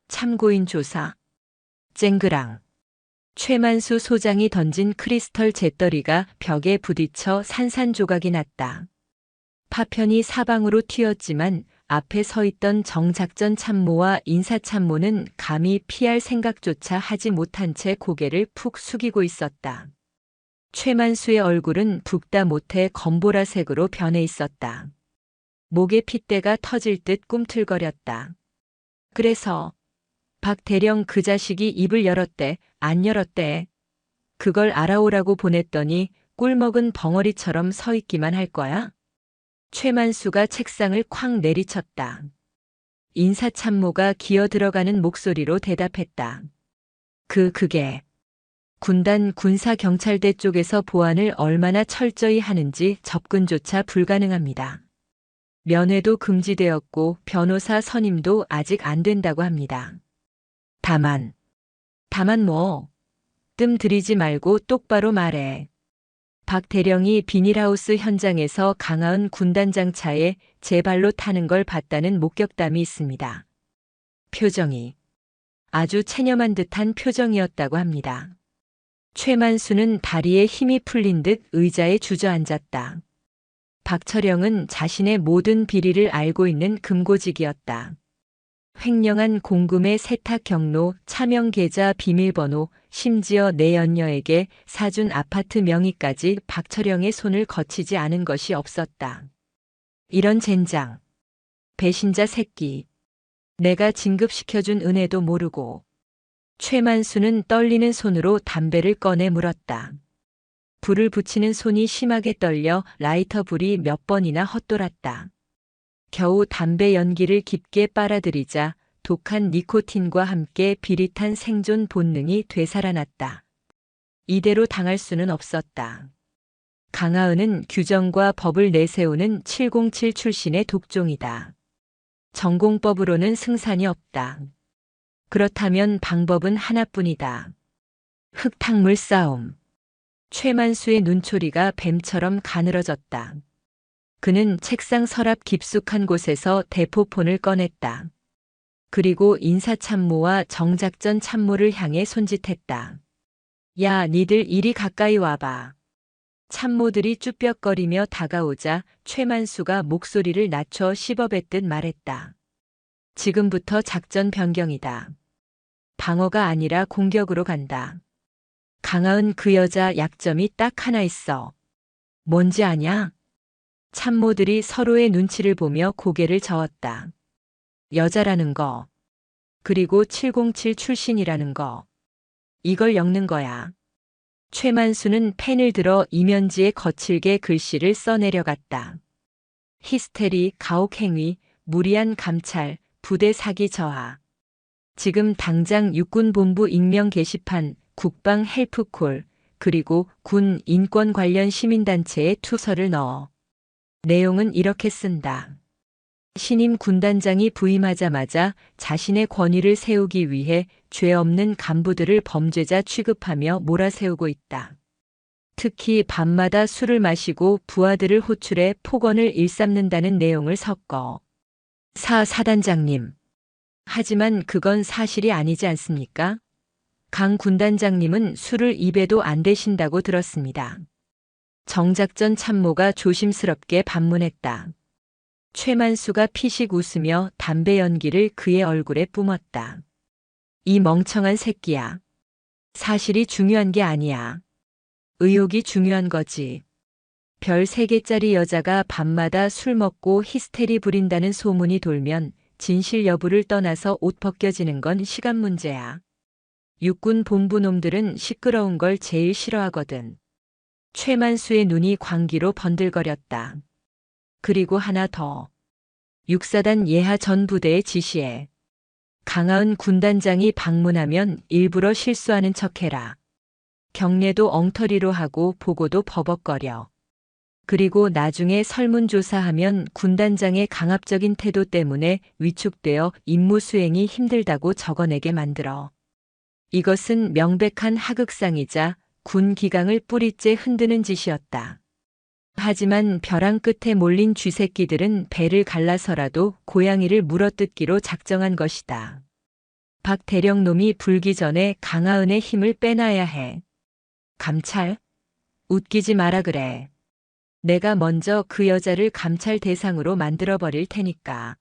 참고인 조사. 쨍그랑. 최만수 소장이 던진 크리스털 재떨이가 벽에 부딪혀 산산조각이 났다. 파편이 사방으로 튀었지만 앞에 서 있던 정작전 참모와 인사참모는 감히 피할 생각조차 하지 못한 채 고개를 푹 숙이고 있었다. 최만수의 얼굴은 붓다 못해 검보라색으로 변해 있었다. 목에 핏대가 터질 듯 꿈틀거렸다. 그래서 박 대령 그 자식이 입을 열었대, 안 열었대. 그걸 알아오라고 보냈더니 꿀먹은 벙어리처럼 서 있기만 할 거야? 최만수가 책상을 쾅 내리쳤다. 인사참모가 기어 들어가는 목소리로 대답했다. 그게 군단 군사경찰대 쪽에서 보안을 얼마나 철저히 하는지 접근조차 불가능합니다. 면회도 금지되었고 변호사 선임도 아직 안 된다고 합니다. 다만 뭐? 뜸 들이지 말고 똑바로 말해. 박 대령이 비닐하우스 현장에서 강하은 군단장 차에 제 발로 타는 걸 봤다는 목격담이 있습니다. 표정이 아주 체념한 듯한 표정이었다고 합니다. 최만수는 다리에 힘이 풀린 듯 의자에 주저앉았다. 박철영은 자신의 모든 비리를 알고 있는 금고직이었다. 횡령한 공금의 세탁 경로, 차명 계좌 비밀번호, 심지어 내연녀에게 사준 아파트 명의까지 박철영의 손을 거치지 않은 것이 없었다. 이런 젠장. 배신자 새끼. 내가 진급시켜준 은혜도 모르고. 최만수는 떨리는 손으로 담배를 꺼내 물었다. 불을 붙이는 손이 심하게 떨려 라이터 불이 몇 번이나 헛돌았다. 겨우 담배 연기를 깊게 빨아들이자 독한 니코틴과 함께 비릿한 생존 본능이 되살아났다. 이대로 당할 수는 없었다. 강하은은 규정과 법을 내세우는 707 출신의 독종이다. 전공법으로는 승산이 없다. 그렇다면 방법은 하나뿐이다. 흙탕물 싸움. 최만수의 눈초리가 뱀처럼 가늘어졌다. 그는 책상 서랍 깊숙한 곳에서 대포폰을 꺼냈다. 그리고 인사참모와 정작전 참모를 향해 손짓했다. 야, 니들 이리 가까이 와봐. 참모들이 쭈뼛거리며 다가오자 최만수가 목소리를 낮춰 씹어뱉듯 말했다. 지금부터 작전 변경이다. 방어가 아니라 공격으로 간다. 강하은 그 여자 약점이 딱 하나 있어. 뭔지 아냐? 참모들이 서로의 눈치를 보며 고개를 저었다. 여자라는 거. 그리고 707 출신이라는 거. 이걸 엮는 거야. 최만수는 펜을 들어 이면지에 거칠게 글씨를 써내려갔다. 히스테리, 가혹행위, 무리한 감찰, 부대 사기 저하. 지금 당장 육군본부 익명 게시판, 국방 헬프콜, 그리고 군 인권 관련 시민단체에 투서를 넣어. 내용은 이렇게 쓴다. 신임 군단장이 부임하자마자 자신의 권위를 세우기 위해 죄 없는 간부들을 범죄자 취급하며 몰아세우고 있다. 특히 밤마다 술을 마시고 부하들을 호출해 폭언을 일삼는다는 내용을 섞어. 사단장님. 하지만 그건 사실이 아니지 않습니까? 강 군단장님은 술을 입에도 안 대신다고 들었습니다. 정작전 참모가 조심스럽게 반문했다. 최만수가 피식 웃으며 담배 연기를 그의 얼굴에 뿜었다. 이 멍청한 새끼야. 사실이 중요한 게 아니야. 의욕이 중요한 거지. 별 3개짜리 여자가 밤마다 술 먹고 히스테리 부린다는 소문이 돌면 진실 여부를 떠나서 옷 벗겨지는 건 시간 문제야. 육군 본부 놈들은 시끄러운 걸 제일 싫어하거든. 최만수의 눈이 광기로 번들거렸다. 그리고 하나 더. 육사단 예하 전부대의 지시에 강하은 군단장이 방문하면 일부러 실수하는 척해라. 경례도 엉터리로 하고 보고도 버벅거려. 그리고 나중에 설문조사하면 군단장의 강압적인 태도 때문에 위축되어 임무 수행이 힘들다고 적어내게 만들어. 이것은 명백한 하극상이자 군 기강을 뿌리째 흔드는 짓이었다. 하지만 벼랑 끝에 몰린 쥐새끼들은 배를 갈라서라도 고양이를 물어뜯기로 작정한 것이다. 박 대령놈이 불기 전에 강하은의 힘을 빼놔야 해. 감찰? 웃기지 마라 그래. 내가 먼저 그 여자를 감찰 대상으로 만들어버릴 테니까.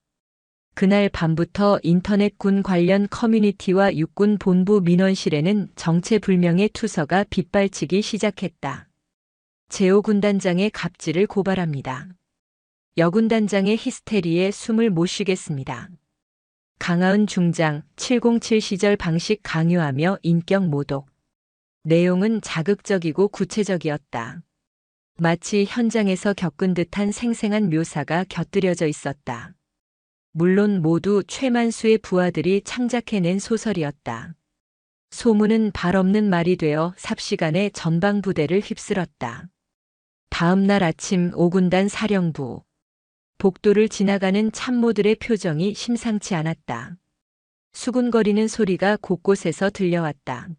그날 밤부터 인터넷 군 관련 커뮤니티와 육군 본부 민원실에는 정체불명의 투서가 빗발치기 시작했다. 제오 군단장의 갑질을 고발합니다. 여 군단장의 히스테리에 숨을 못 쉬겠습니다. 강하은 중장 707 시절 방식 강요하며 인격 모독. 내용은 자극적이고 구체적이었다. 마치 현장에서 겪은 듯한 생생한 묘사가 곁들여져 있었다. 물론 모두 최만수의 부하들이 창작해낸 소설이었다. 소문은 발 없는 말이 되어 삽시간에 전방부대를 휩쓸었다. 다음 날 아침 5군단 사령부. 복도를 지나가는 참모들의 표정이 심상치 않았다. 수군거리는 소리가 곳곳에서 들려왔다.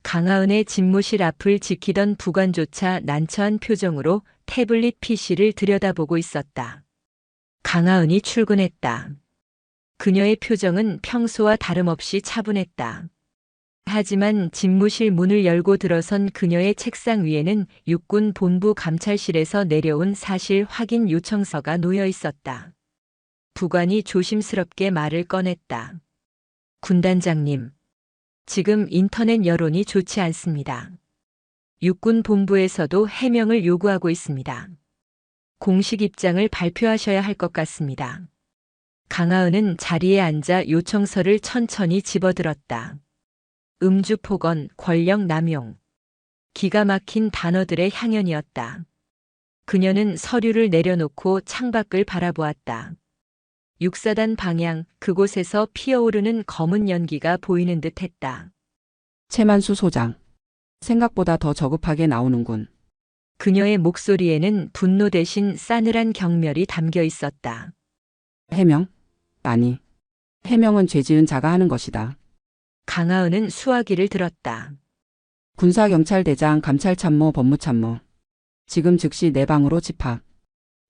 강하은의 집무실 앞을 지키던 부관조차 난처한 표정으로 태블릿 PC를 들여다보고 있었다. 강하은이 출근했다. 그녀의 표정은 평소와 다름없이 차분했다. 하지만 집무실 문을 열고 들어선 그녀의 책상 위에는 육군 본부 감찰실에서 내려온 사실 확인 요청서가 놓여 있었다. 부관이 조심스럽게 말을 꺼냈다. 군단장님, 지금 인터넷 여론이 좋지 않습니다. 육군 본부에서도 해명을 요구하고 있습니다. 공식 입장을 발표하셔야 할 것 같습니다. 강하은은 자리에 앉아 요청서를 천천히 집어들었다. 음주폭언, 권력 남용. 기가 막힌 단어들의 향연이었다. 그녀는 서류를 내려놓고 창밖을 바라보았다. 육사단 방향, 그곳에서 피어오르는 검은 연기가 보이는 듯 했다. 최만수 소장. 생각보다 더 저급하게 나오는군. 그녀의 목소리에는 분노 대신 싸늘한 경멸이 담겨 있었다. 해명? 아니. 해명은 죄지은 자가 하는 것이다. 강하은은 수화기를 들었다. 군사경찰대장, 감찰참모, 법무참모. 지금 즉시 내 방으로 집합.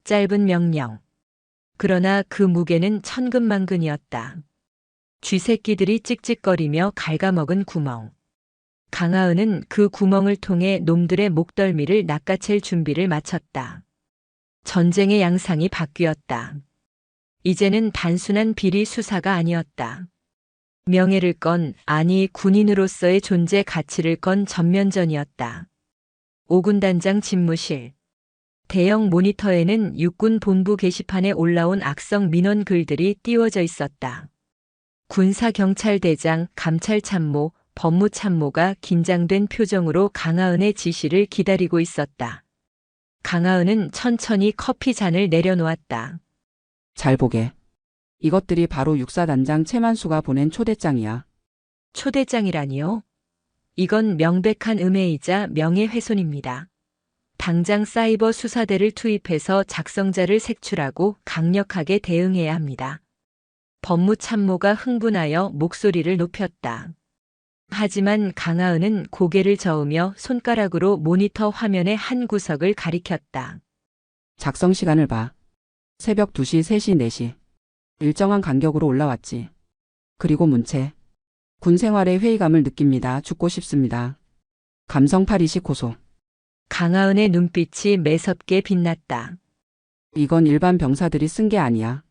짧은 명령. 그러나 그 무게는 천근만근이었다. 쥐새끼들이 찍찍거리며 갉아먹은 구멍. 강하은은 그 구멍을 통해 놈들의 목덜미를 낚아챌 준비를 마쳤다. 전쟁의 양상이 바뀌었다. 이제는 단순한 비리 수사가 아니었다. 명예를 건, 아니 군인으로서의 존재 가치를 건 전면전이었다. 5군단장 집무실. 대형 모니터에는 육군 본부 게시판에 올라온 악성 민원 글들이 띄워져 있었다. 군사경찰대장, 감찰참모, 법무참모가 긴장된 표정으로 강하은의 지시를 기다리고 있었다. 강하은은 천천히 커피 잔을 내려놓았다. 잘 보게. 이것들이 바로 육사단장 최만수가 보낸 초대장이야. 초대장이라니요? 이건 명백한 음해이자 명예훼손입니다. 당장 사이버 수사대를 투입해서 작성자를 색출하고 강력하게 대응해야 합니다. 법무참모가 흥분하여 목소리를 높였다. 하지만 강하은은 고개를 저으며 손가락으로 모니터 화면의 한 구석을 가리켰다. 작성 시간을 봐. 새벽 2시, 3시, 4시. 일정한 간격으로 올라왔지. 그리고 문체. 군 생활의 회의감을 느낍니다. 죽고 싶습니다. 감성 파리식 호소. 강하은의 눈빛이 매섭게 빛났다. 이건 일반 병사들이 쓴 게 아니야.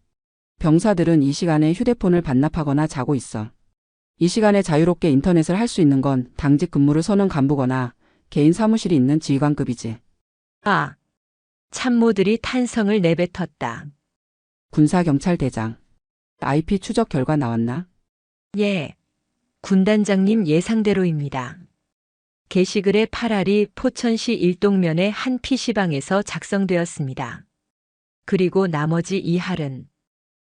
병사들은 이 시간에 휴대폰을 반납하거나 자고 있어. 이 시간에 자유롭게 인터넷을 할 수 있는 건 당직 근무를 서는 간부거나 개인 사무실이 있는 지휘관급이지. 아, 참모들이 탄성을 내뱉었다. 군사경찰대장. IP 추적 결과 나왔나? 예, 군단장님 예상대로입니다. 게시글의 8알이 포천시 일동면의 한 PC방에서 작성되었습니다. 그리고 나머지 2할은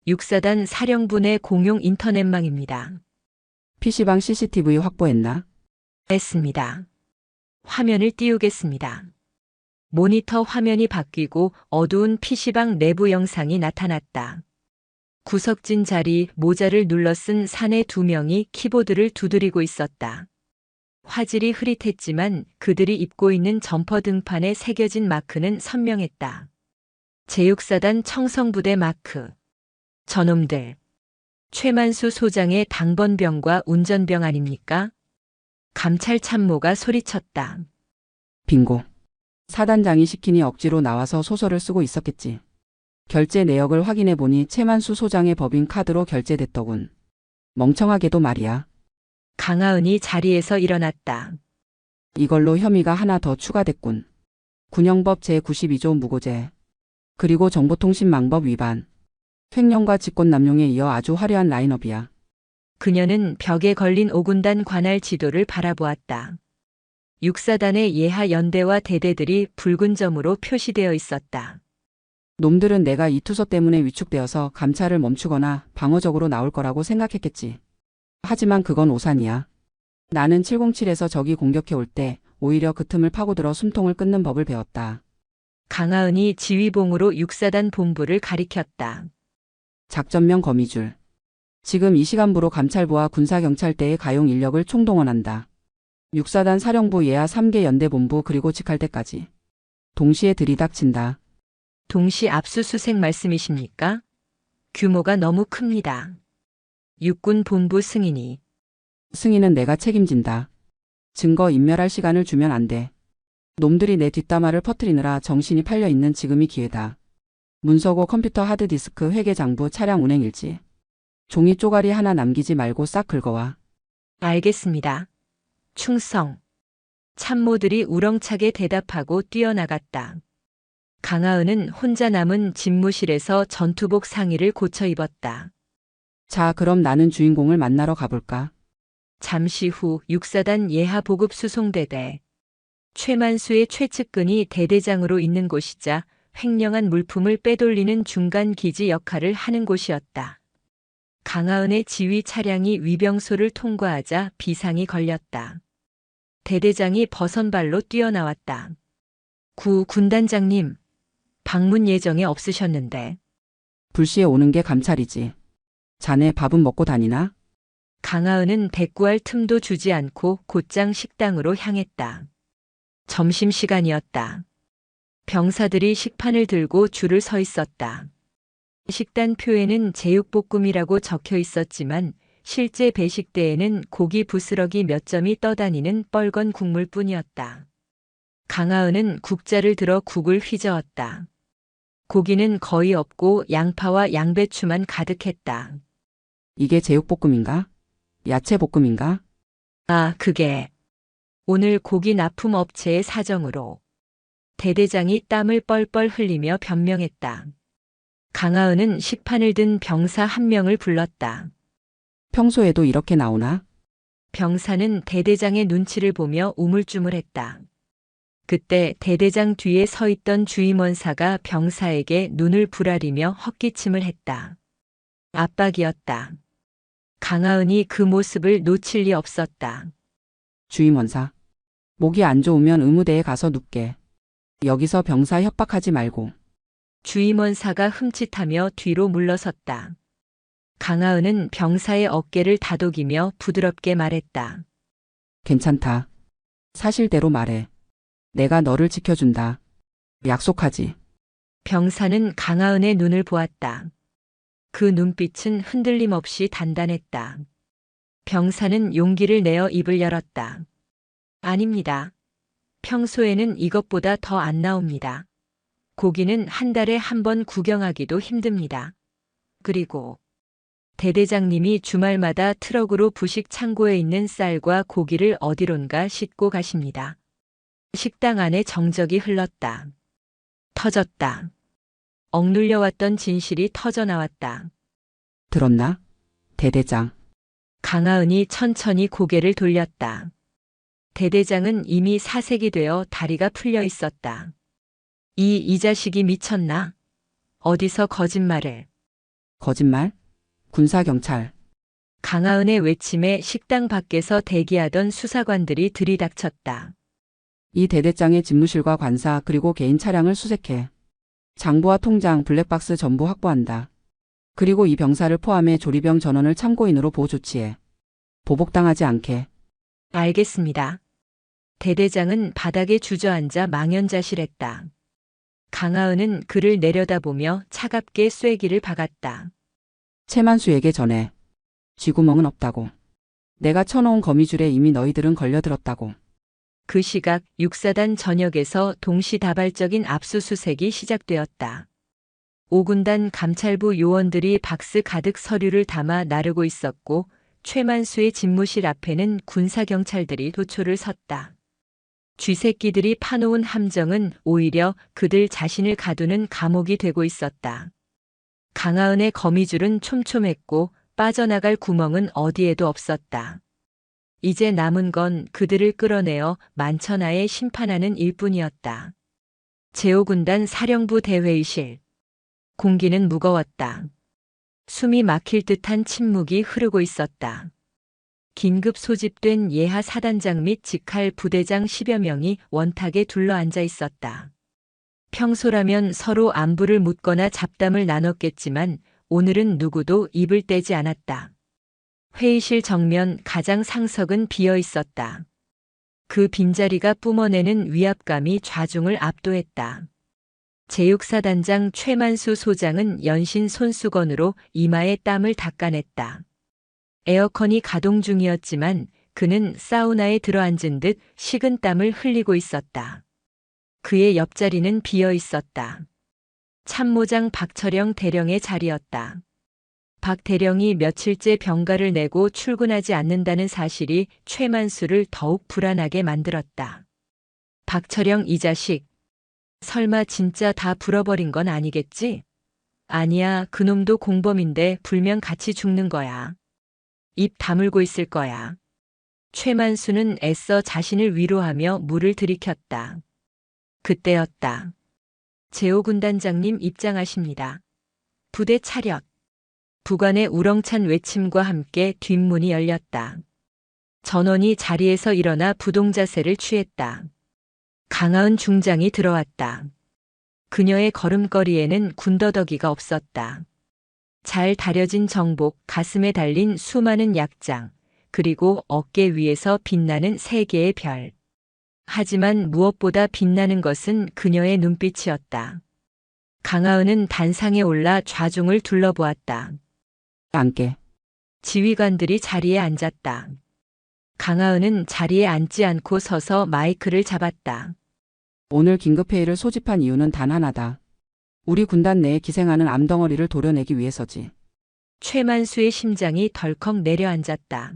육사단 사령부 내 공용 인터넷망입니다. PC방 CCTV 확보했나? 했습니다. 화면을 띄우겠습니다. 모니터 화면이 바뀌고 어두운 PC방 내부 영상이 나타났다. 구석진 자리 모자를 눌러 쓴 사내 2명이 키보드를 두드리고 있었다. 화질이 흐릿했지만 그들이 입고 있는 점퍼 등판에 새겨진 마크는 선명했다. 제6사단 청성부대 마크. 저놈들. 최만수 소장의 당번병과 운전병 아닙니까? 감찰 참모가 소리쳤다. 빙고. 사단장이 시키니 억지로 나와서 소설을 쓰고 있었겠지. 결제 내역을 확인해 보니 최만수 소장의 법인 카드로 결제됐더군. 멍청하게도 말이야. 강하은이 자리에서 일어났다. 이걸로 혐의가 하나 더 추가됐군. 군형법 제92조 무고죄. 그리고 정보통신망법 위반. 횡령과 직권남용에 이어 아주 화려한 라인업이야. 그녀는 벽에 걸린 5군단 관할 지도를 바라보았다. 육사단의 예하 연대와 대대들이 붉은 점으로 표시되어 있었다. 놈들은 내가 이 투서 때문에 위축되어서 감찰을 멈추거나 방어적으로 나올 거라고 생각했겠지. 하지만 그건 오산이야. 나는 707에서 적이 공격해 올 때 오히려 그 틈을 파고들어 숨통을 끊는 법을 배웠다. 강하은이 지휘봉으로 육사단 본부를 가리켰다. 작전명 거미줄. 지금 이 시간부로 감찰부와 군사경찰대의 가용 인력을 총동원한다. 육사단 사령부 예하 3개 연대본부 그리고 직할 때까지. 동시에 들이닥친다. 동시 압수수색 말씀이십니까? 규모가 너무 큽니다. 육군 본부 승인이. 승인은 내가 책임진다. 증거 인멸할 시간을 주면 안 돼. 놈들이 내 뒷담화를 퍼뜨리느라 정신이 팔려 있는 지금이 기회다. 문서고 컴퓨터 하드디스크 회계장부 차량 운행일지. 종이 쪼가리 하나 남기지 말고 싹 긁어와. 알겠습니다. 충성. 참모들이 우렁차게 대답하고 뛰어나갔다. 강하은은 혼자 남은 집무실에서 전투복 상의를 고쳐 입었다. 자, 그럼 나는 주인공을 만나러 가볼까? 잠시 후 육사단 예하 보급 수송대대. 최만수의 최측근이 대대장으로 있는 곳이자 횡령한 물품을 빼돌리는 중간 기지 역할을 하는 곳이었다. 강하은의 지휘 차량이 위병소를 통과하자 비상이 걸렸다. 대대장이 버선발로 뛰어나왔다. 구 군단장님, 방문 예정에 없으셨는데. 불시에 오는 게 감찰이지. 자네 밥은 먹고 다니나? 강하은은 대꾸할 틈도 주지 않고 곧장 식당으로 향했다. 점심시간이었다. 병사들이 식판을 들고 줄을 서 있었다. 식단표에는 제육볶음이라고 적혀 있었지만 실제 배식대에는 고기 부스러기 몇 점이 떠다니는 뻘건 국물뿐이었다. 강하은은 국자를 들어 국을 휘저었다. 고기는 거의 없고 양파와 양배추만 가득했다. 이게 제육볶음인가? 야채볶음인가? 아, 그게 오늘 고기 납품 업체의 사정으로. 대대장이 땀을 뻘뻘 흘리며 변명했다. 강하은은 식판을 든 병사 한 명을 불렀다. 평소에도 이렇게 나오나? 병사는 대대장의 눈치를 보며 우물쭈물했다. 그때 대대장 뒤에 서 있던 주임원사가 병사에게 눈을 부라리며 헛기침을 했다. 압박이었다. 강하은이 그 모습을 놓칠 리 없었다. 주임원사. 목이 안 좋으면 의무대에 가서 눕게. 여기서 병사 협박하지 말고. 주임원사가 흠칫하며 뒤로 물러섰다. 강하은은 병사의 어깨를 다독이며 부드럽게 말했다. 괜찮다. 사실대로 말해. 내가 너를 지켜준다. 약속하지. 병사는 강하은의 눈을 보았다. 그 눈빛은 흔들림 없이 단단했다. 병사는 용기를 내어 입을 열었다. 아닙니다. 평소에는 이것보다 더 안 나옵니다. 고기는 한 달에 한 번 구경하기도 힘듭니다. 그리고 대대장님이 주말마다 트럭으로 부식 창고에 있는 쌀과 고기를 어디론가 싣고 가십니다. 식당 안에 정적이 흘렀다. 터졌다. 억눌려왔던 진실이 터져나왔다. 들었나? 대대장. 강하은이 천천히 고개를 돌렸다. 대대장은 이미 사색이 되어 다리가 풀려 있었다. 이 자식이 미쳤나? 어디서 거짓말을. 거짓말? 군사경찰. 강하은의 외침에 식당 밖에서 대기하던 수사관들이 들이닥쳤다. 이 대대장의 집무실과 관사 그리고 개인 차량을 수색해. 장부와 통장, 블랙박스 전부 확보한다. 그리고 이 병사를 포함해 조리병 전원을 참고인으로 보호 조치해. 보복당하지 않게. 알겠습니다. 대대장은 바닥에 주저앉아 망연자실했다. 강하은은 그를 내려다보며 차갑게 쐐기를 박았다. 최만수에게 전해. 쥐구멍은 없다고. 내가 쳐놓은 거미줄에 이미 너희들은 걸려들었다고. 그 시각 육사단 전역에서 동시다발적인 압수수색이 시작되었다. 5군단 감찰부 요원들이 박스 가득 서류를 담아 나르고 있었고 최만수의 집무실 앞에는 군사경찰들이 도초를 섰다. 쥐새끼들이 파놓은 함정은 오히려 그들 자신을 가두는 감옥이 되고 있었다. 강하은의 거미줄은 촘촘했고 빠져나갈 구멍은 어디에도 없었다. 이제 남은 건 그들을 끌어내어 만천하에 심판하는 일뿐이었다. 제5군단 사령부 대회의실. 공기는 무거웠다. 숨이 막힐 듯한 침묵이 흐르고 있었다. 긴급 소집된 예하 사단장 및 직할 부대장 10여 명이 원탁에 둘러앉아 있었다. 평소라면 서로 안부를 묻거나 잡담을 나눴겠지만 오늘은 누구도 입을 떼지 않았다. 회의실 정면 가장 상석은 비어 있었다. 그 빈자리가 뿜어내는 위압감이 좌중을 압도했다. 제6사단장 최만수 소장은 연신 손수건으로 이마에 땀을 닦아냈다. 에어컨이 가동 중이었지만 그는 사우나에 들어앉은 듯 식은 땀을 흘리고 있었다. 그의 옆자리는 비어 있었다. 참모장 박철영 대령의 자리였다. 박 대령이 며칠째 병가를 내고 출근하지 않는다는 사실이 최만수를 더욱 불안하게 만들었다. 박철영 이 자식. 설마 진짜 다 불어버린 건 아니겠지? 아니야, 그놈도 공범인데 불면 같이 죽는 거야. 입 다물고 있을 거야. 최만수는 애써 자신을 위로하며 물을 들이켰다. 그때였다. 제5군단장님 입장하십니다. 부대 차렷. 부관의 우렁찬 외침과 함께 뒷문이 열렸다. 전원이 자리에서 일어나 부동자세를 취했다. 강하은 중장이 들어왔다. 그녀의 걸음걸이에는 군더더기가 없었다. 잘 다려진 정복, 가슴에 달린 수많은 약장, 그리고 어깨 위에서 빛나는 3개의 별. 하지만 무엇보다 빛나는 것은 그녀의 눈빛이었다. 강하은은 단상에 올라 좌중을 둘러보았다. 앉게. 지휘관들이 자리에 앉았다. 강하은은 자리에 앉지 않고 서서 마이크를 잡았다. 오늘 긴급회의를 소집한 이유는 단 하나다. 우리 군단 내에 기생하는 암덩어리를 도려내기 위해서지. 최만수의 심장이 덜컥 내려앉았다.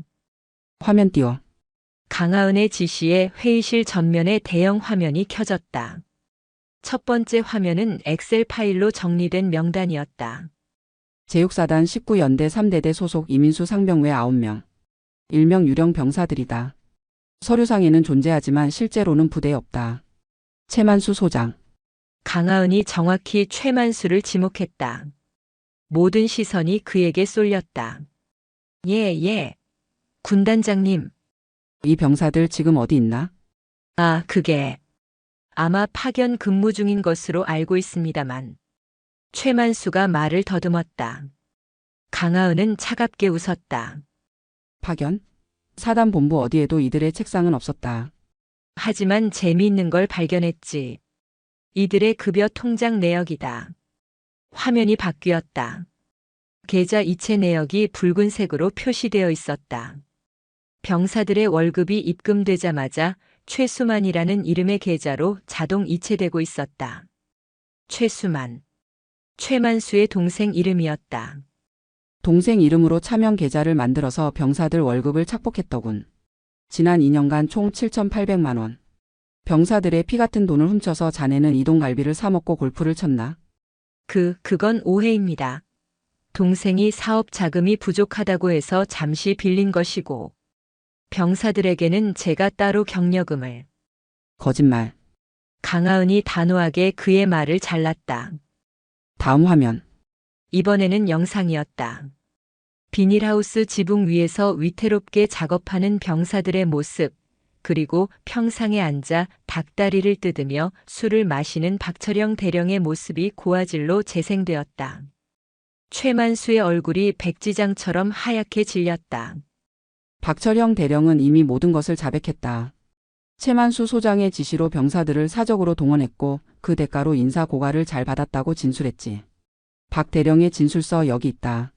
화면 띄워. 강하은의 지시에 회의실 전면에 대형 화면이 켜졌다. 첫 번째 화면은 엑셀 파일로 정리된 명단이었다. 제6사단 19연대 3대대 소속 이민수 상병 외 9명. 일명 유령 병사들이다. 서류상에는 존재하지만 실제로는 부대에 없다. 최만수 소장. 강하은이 정확히 최만수를 지목했다. 모든 시선이 그에게 쏠렸다. 예. 군단장님. 이 병사들 지금 어디 있나? 아, 그게. 아마 파견 근무 중인 것으로 알고 있습니다만. 최만수가 말을 더듬었다. 강하은은 차갑게 웃었다. 파견? 사단 본부 어디에도 이들의 책상은 없었다. 하지만 재미있는 걸 발견했지. 이들의 급여 통장 내역이다. 화면이 바뀌었다. 계좌 이체 내역이 붉은색으로 표시되어 있었다. 병사들의 월급이 입금되자마자 최수만이라는 이름의 계좌로 자동 이체되고 있었다. 최수만. 최만수의 동생 이름이었다. 동생 이름으로 차명 계좌를 만들어서 병사들 월급을 착복했더군. 지난 2년간 총 7,800만 원. 병사들의 피 같은 돈을 훔쳐서 자네는 이동갈비를 사 먹고 골프를 쳤나? 그건 오해입니다. 동생이 사업 자금이 부족하다고 해서 잠시 빌린 것이고, 병사들에게는 제가 따로 경력금을. 거짓말. 강하은이 단호하게 그의 말을 잘랐다. 다음 화면. 이번에는 영상이었다. 비닐하우스 지붕 위에서 위태롭게 작업하는 병사들의 모습, 그리고 평상에 앉아 닭다리를 뜯으며 술을 마시는 박철영 대령의 모습이 고화질로 재생되었다. 최만수의 얼굴이 백지장처럼 하얗게 질렸다. 박철영 대령은 이미 모든 것을 자백했다. 최만수 소장의 지시로 병사들을 사적으로 동원했고 그 대가로 인사 고갈을 잘 받았다고 진술했지. 박 대령의 진술서 여기 있다.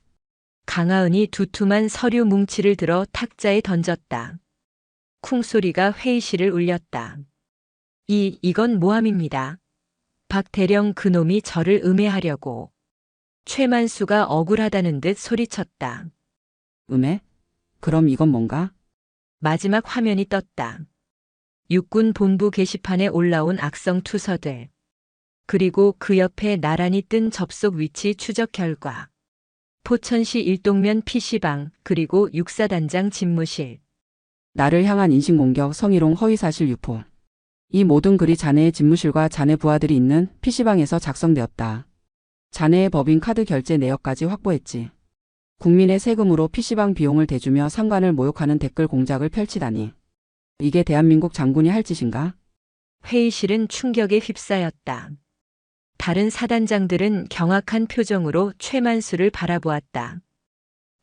강하은이 두툼한 서류 뭉치를 들어 탁자에 던졌다. 쿵소리가 회의실을 울렸다. 이건 모함입니다. 박 대령 그놈이 저를 음해하려고. 최만수가 억울하다는 듯 소리쳤다. 음해? 그럼 이건 뭔가? 마지막 화면이 떴다. 육군 본부 게시판에 올라온 악성 투서들. 그리고 그 옆에 나란히 뜬 접속 위치 추적 결과. 포천시 일동면 PC방, 그리고 육사단장 집무실. 나를 향한 인신공격, 성희롱, 허위사실 유포. 이 모든 글이 자네의 집무실과 자네 부하들이 있는 PC방에서 작성되었다. 자네의 법인 카드 결제 내역까지 확보했지. 국민의 세금으로 PC방 비용을 대주며 상관을 모욕하는 댓글 공작을 펼치다니. 이게 대한민국 장군이 할 짓인가? 회의실은 충격에 휩싸였다. 다른 사단장들은 경악한 표정으로 최만수를 바라보았다.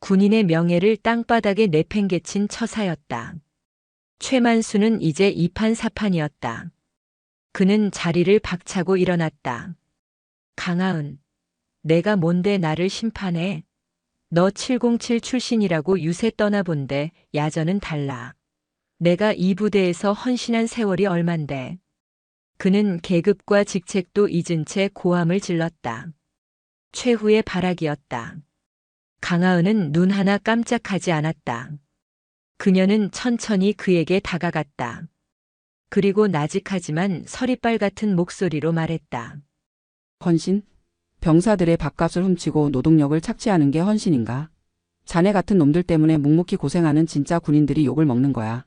군인의 명예를 땅바닥에 내팽개친 처사였다. 최만수는 이제 이판사판이었다. 그는 자리를 박차고 일어났다. 강하은, 내가 뭔데 나를 심판해? 너 707 출신이라고 유세 떠나본데 야전은 달라. 내가 이 부대에서 헌신한 세월이 얼만데. 그는 계급과 직책도 잊은 채 고함을 질렀다. 최후의 발악이었다. 강하은은 눈 하나 깜짝하지 않았다. 그녀는 천천히 그에게 다가갔다. 그리고 나직하지만 서리빨 같은 목소리로 말했다. 헌신? 병사들의 밥값을 훔치고 노동력을 착취하는 게 헌신인가? 자네 같은 놈들 때문에 묵묵히 고생하는 진짜 군인들이 욕을 먹는 거야.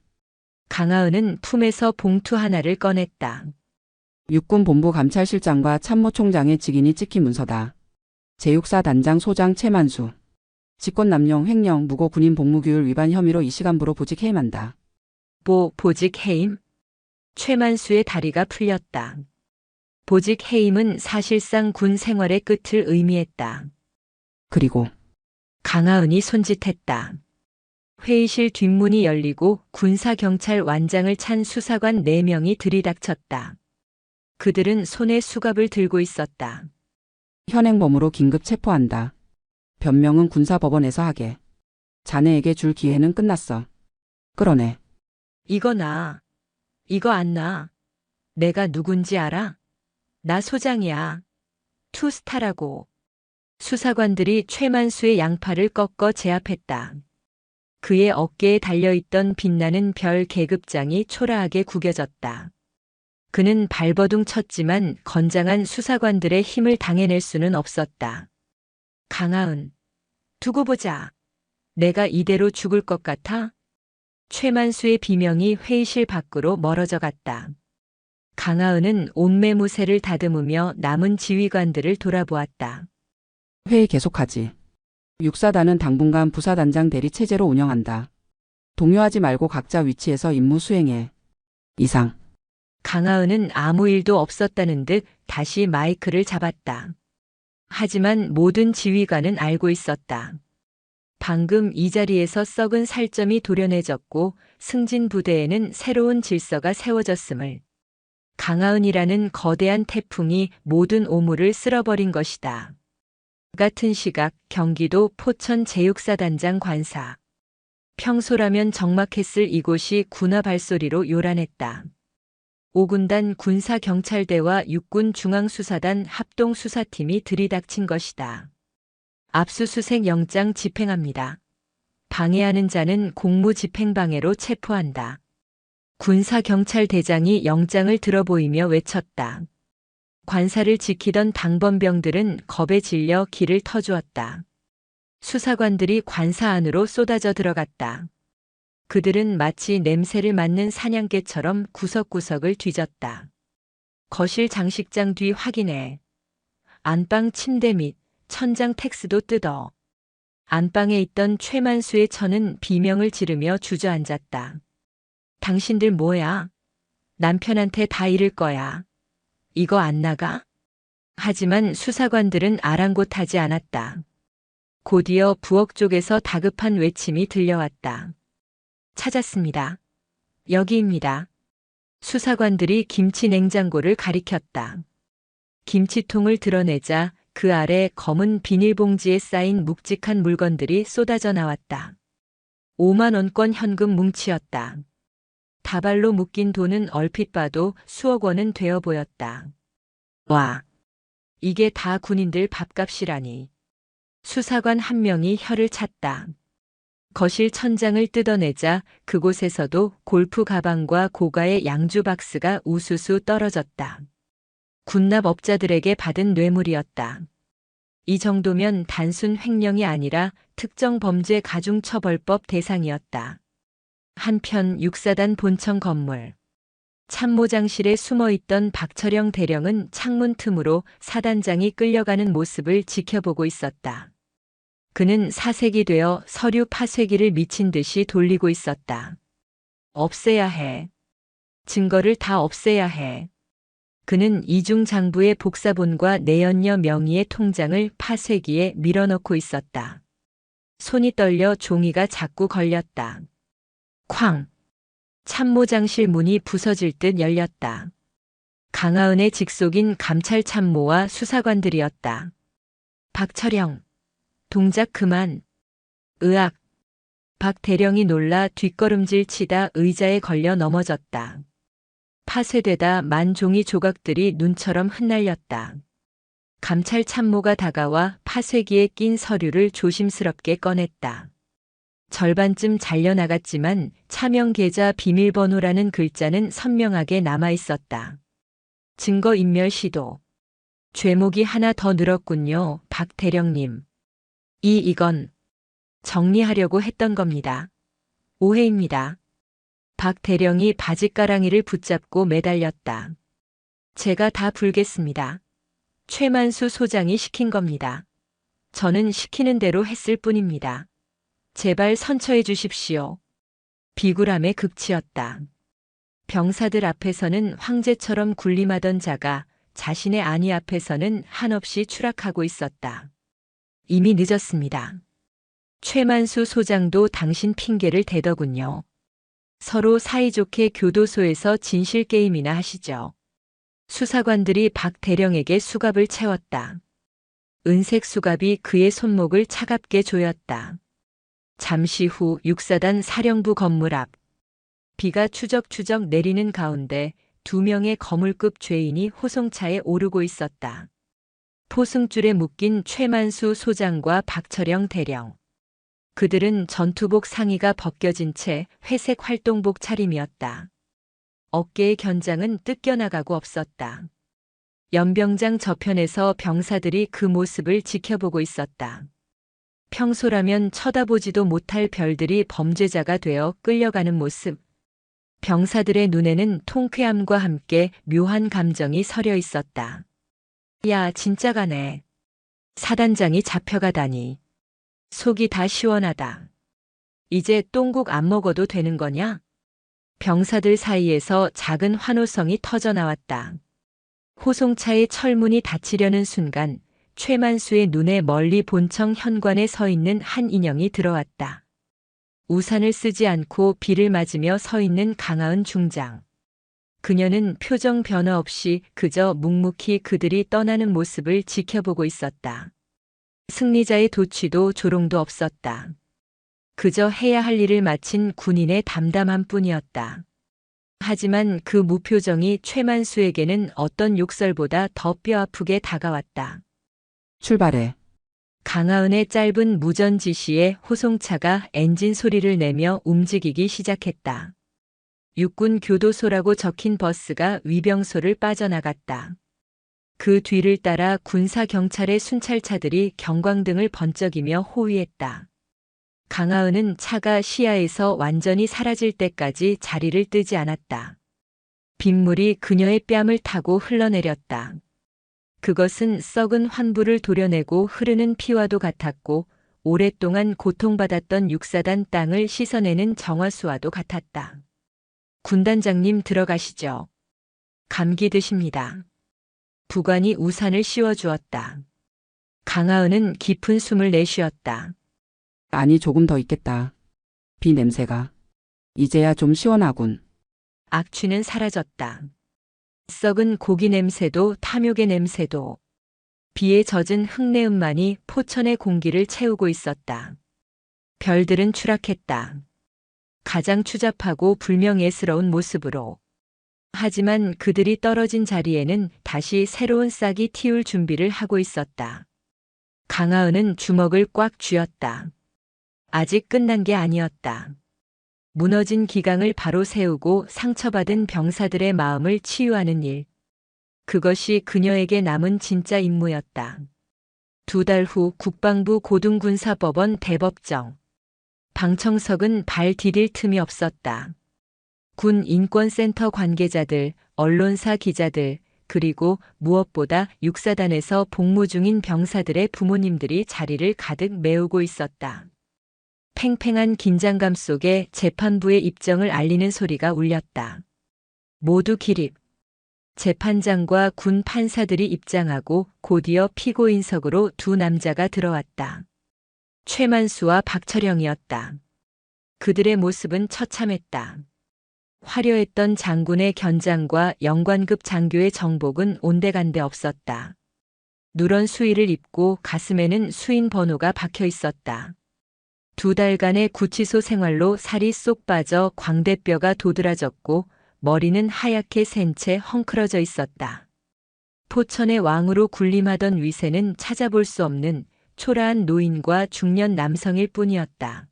강하은은 품에서 봉투 하나를 꺼냈다. 육군 본부 감찰실장과 참모총장의 직인이 찍힌 문서다. 제6사 단장 소장 최만수. 직권남용 횡령 무고 군인 복무규율 위반 혐의로 이 시간부로 보직 해임한다. 보직 해임? 최만수의 다리가 풀렸다. 보직 해임은 사실상 군 생활의 끝을 의미했다. 그리고 강하은이 손짓했다. 회의실 뒷문이 열리고 군사경찰완장을 찬 수사관 4명이 들이닥쳤다. 그들은 손에 수갑을 들고 있었다. 현행범으로 긴급 체포한다. 변명은 군사법원에서 하게. 자네에게 줄 기회는 끝났어. 끌어내. 이거 나. 이거 안 나. 내가 누군지 알아? 나 소장이야. 투스타라고. 수사관들이 최만수의 양팔을 꺾어 제압했다. 그의 어깨에 달려있던 빛나는 별 계급장이 초라하게 구겨졌다. 그는 발버둥 쳤지만 건장한 수사관들의 힘을 당해낼 수는 없었다. 강하은, 두고 보자. 내가 이대로 죽을 것 같아? 최만수의 비명이 회의실 밖으로 멀어져 갔다. 강하은은 옷매무새를 다듬으며 남은 지휘관들을 돌아보았다. 회의 계속하지. 육사단은 당분간 부사단장 대리 체제로 운영한다. 동요하지 말고 각자 위치에서 임무 수행해. 이상. 강하은은 아무 일도 없었다는 듯 다시 마이크를 잡았다. 하지만 모든 지휘관은 알고 있었다. 방금 이 자리에서 썩은 살점이 도려내졌고 승진 부대에는 새로운 질서가 세워졌음을. 강하은이라는 거대한 태풍이 모든 오물을 쓸어버린 것이다. 같은 시각 경기도 포천 제6사단장 관사. 평소라면 적막했을 이곳이 군화 발소리로 요란했다. 5군단 군사경찰대와 육군 중앙수사단 합동수사팀이 들이닥친 것이다. 압수수색 영장 집행합니다. 방해하는 자는 공무집행방해로 체포한다. 군사경찰대장이 영장을 들어보이며 외쳤다. 관사를 지키던 당번병들은 겁에 질려 길을 터주었다. 수사관들이 관사 안으로 쏟아져 들어갔다. 그들은 마치 냄새를 맡는 사냥개처럼 구석구석을 뒤졌다. 거실 장식장 뒤 확인해. 안방 침대 및 천장 텍스도 뜯어. 안방에 있던 최만수의 처는 비명을 지르며 주저앉았다. 당신들 뭐야? 남편한테 다 이를 거야. 이거 안 나가? 하지만 수사관들은 아랑곳하지 않았다. 곧이어 부엌 쪽에서 다급한 외침이 들려왔다. 찾았습니다. 여기입니다. 수사관들이 김치 냉장고를 가리켰다. 김치통을 드러내자 그 아래 검은 비닐봉지에 쌓인 묵직한 물건들이 쏟아져 나왔다. 5만 원권 현금 뭉치였다. 다발로 묶인 돈은 얼핏 봐도 수억 원은 되어 보였다. 와, 이게 다 군인들 밥값이라니. 수사관 한 명이 혀를 찼다. 거실 천장을 뜯어내자 그곳에서도 골프 가방과 고가의 양주 박스가 우수수 떨어졌다. 군납업자들에게 받은 뇌물이었다. 이 정도면 단순 횡령이 아니라 특정 범죄 가중처벌법 대상이었다. 한편 육사단 본청 건물. 참모장실에 숨어있던 박철영 대령은 창문 틈으로 사단장이 끌려가는 모습을 지켜보고 있었다. 그는 사색이 되어 서류 파쇄기를 미친 듯이 돌리고 있었다. 없애야 해. 증거를 다 없애야 해. 그는 이중 장부의 복사본과 내연녀 명의의 통장을 파쇄기에 밀어넣고 있었다. 손이 떨려 종이가 자꾸 걸렸다. 쾅! 참모장실 문이 부서질 듯 열렸다. 강하은의 직속인 감찰 참모와 수사관들이었다. 박철영, 동작 그만. 으악. 박 대령이 놀라 뒷걸음질 치다 의자에 걸려 넘어졌다. 파쇄되다 만 종이 조각들이 눈처럼 흩날렸다. 감찰 참모가 다가와 파쇄기에 낀 서류를 조심스럽게 꺼냈다. 절반쯤 잘려나갔지만 차명 계좌 비밀번호라는 글자는 선명하게 남아있었다. 증거인멸 시도. 죄목이 하나 더 늘었군요, 박 대령님. 이건 정리하려고 했던 겁니다. 오해입니다. 박 대령이 바짓가랑이를 붙잡고 매달렸다. 제가 다 불겠습니다. 최만수 소장이 시킨 겁니다. 저는 시키는 대로 했을 뿐입니다. 제발 선처해 주십시오. 비굴함의 극치였다. 병사들 앞에서는 황제처럼 군림하던 자가 자신의 안위 앞에서는 한없이 추락하고 있었다. 이미 늦었습니다. 최만수 소장도 당신 핑계를 대더군요. 서로 사이좋게 교도소에서 진실 게임이나 하시죠. 수사관들이 박 대령에게 수갑을 채웠다. 은색 수갑이 그의 손목을 차갑게 조였다. 잠시 후 육사단 사령부 건물 앞. 비가 추적추적 내리는 가운데 2명의 거물급 죄인이 호송차에 오르고 있었다. 포승줄에 묶인 최만수 소장과 박철영 대령. 그들은 전투복 상의가 벗겨진 채 회색 활동복 차림이었다. 어깨의 견장은 뜯겨나가고 없었다. 연병장 저편에서 병사들이 그 모습을 지켜보고 있었다. 평소라면 쳐다보지도 못할 별들이 범죄자가 되어 끌려가는 모습. 병사들의 눈에는 통쾌함과 함께 묘한 감정이 서려 있었다. 야, 진짜 가네. 사단장이 잡혀가다니. 속이 다 시원하다. 이제 똥국 안 먹어도 되는 거냐? 병사들 사이에서 작은 환호성이 터져나왔다. 호송차의 철문이 닫히려는 순간 최만수의 눈에 멀리 본청 현관에 서 있는 한 인형이 들어왔다. 우산을 쓰지 않고 비를 맞으며 서 있는 강하은 중장. 그녀는 표정 변화 없이 그저 묵묵히 그들이 떠나는 모습을 지켜보고 있었다. 승리자의 도취도 조롱도 없었다. 그저 해야 할 일을 마친 군인의 담담함 뿐이었다. 하지만 그 무표정이 최만수에게는 어떤 욕설보다 더 뼈아프게 다가왔다. 출발해. 강하은의 짧은 무전 지시에 호송차가 엔진 소리를 내며 움직이기 시작했다. 육군 교도소라고 적힌 버스가 위병소를 빠져나갔다. 그 뒤를 따라 군사 경찰의 순찰차들이 경광등을 번쩍이며 호위했다. 강하은은 차가 시야에서 완전히 사라질 때까지 자리를 뜨지 않았다. 빗물이 그녀의 뺨을 타고 흘러내렸다. 그것은 썩은 환부를 도려내고 흐르는 피와도 같았고 오랫동안 고통받았던 육사단 땅을 씻어내는 정화수와도 같았다. 군단장님 들어가시죠. 감기 드십니다. 부관이 우산을 씌워주었다. 강하은은 깊은 숨을 내쉬었다. 아니, 조금 더 있겠다. 비 냄새가. 이제야 좀 시원하군. 악취는 사라졌다. 썩은 고기 냄새도 탐욕의 냄새도 비에 젖은 흙내음만이 포천의 공기를 채우고 있었다. 별들은 추락했다. 가장 추잡하고 불명예스러운 모습으로. 하지만 그들이 떨어진 자리에는 다시 새로운 싹이 틔울 준비를 하고 있었다. 강하은은 주먹을 꽉 쥐었다. 아직 끝난 게 아니었다. 무너진 기강을 바로 세우고 상처받은 병사들의 마음을 치유하는 일. 그것이 그녀에게 남은 진짜 임무였다. 2달 후 국방부 고등군사법원 대법정. 방청석은 발 디딜 틈이 없었다. 군 인권센터 관계자들, 언론사 기자들, 그리고 무엇보다 육사단에서 복무 중인 병사들의 부모님들이 자리를 가득 메우고 있었다. 팽팽한 긴장감 속에 재판부의 입정을 알리는 소리가 울렸다. 모두 기립. 재판장과 군 판사들이 입장하고 곧이어 피고인석으로 2 남자가 들어왔다. 최만수와 박철영이었다. 그들의 모습은 처참했다. 화려했던 장군의 견장과 영관급 장교의 정복은 온데간데 없었다. 누런 수의를 입고 가슴에는 수인 번호가 박혀 있었다. 2달간의 구치소 생활로 살이 쏙 빠져 광대뼈가 도드라졌고 머리는 하얗게 센 채 헝클어져 있었다. 포천의 왕으로 군림하던 위세는 찾아볼 수 없는 초라한 노인과 중년 남성일 뿐이었다.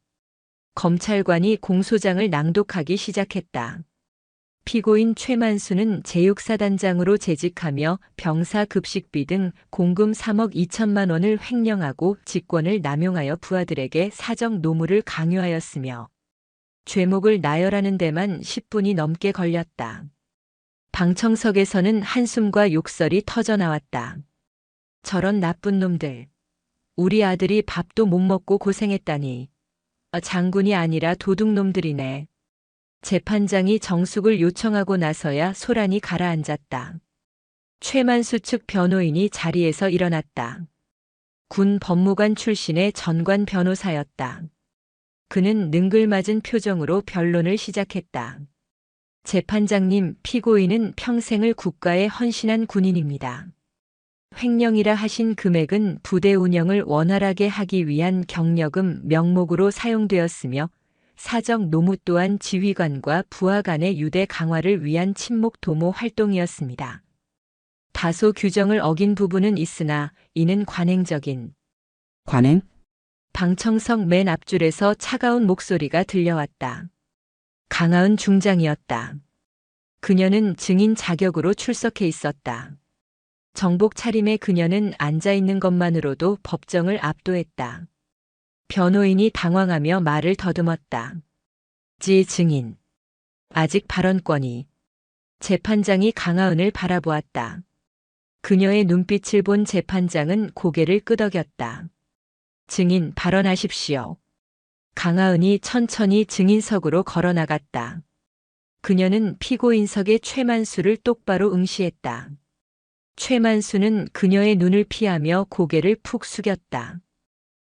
검찰관이 공소장을 낭독하기 시작했다. 피고인 최만수는 제6사단장으로 재직하며 병사 급식비 등 공금 3억 2천만 원을 횡령하고 직권을 남용하여 부하들에게 사적 노무를 강요하였으며 죄목을 나열하는 데만 10분이 넘게 걸렸다. 방청석에서는 한숨과 욕설이 터져나왔다. 저런 나쁜 놈들. 우리 아들이 밥도 못 먹고 고생했다니. 장군이 아니라 도둑놈들이네. 재판장이 정숙을 요청하고 나서야 소란이 가라앉았다. 최만수 측 변호인이 자리에서 일어났다. 군 법무관 출신의 전관 변호사였다. 그는 능글맞은 표정으로 변론을 시작했다. 재판장님, 피고인은 평생을 국가에 헌신한 군인입니다. 횡령이라 하신 금액은 부대 운영을 원활하게 하기 위한 경력금 명목으로 사용되었으며 사적 노무 또한 지휘관과 부하 간의 유대 강화를 위한 친목 도모 활동이었습니다. 다소 규정을 어긴 부분은 있으나 이는 관행적인. 관행? 방청석 맨 앞줄에서 차가운 목소리가 들려왔다. 강하은 중장이었다. 그녀는 증인 자격으로 출석해 있었다. 정복 차림의 그녀는 앉아있는 것만으로도 법정을 압도했다. 변호인이 당황하며 말을 더듬었다. 지 증인. 아직 발언권이. 재판장이 강하은을 바라보았다. 그녀의 눈빛을 본 재판장은 고개를 끄덕였다. 증인 발언하십시오. 강하은이 천천히 증인석으로 걸어나갔다. 그녀는 피고인석의 최만수를 똑바로 응시했다. 최만수는 그녀의 눈을 피하며 고개를 푹 숙였다.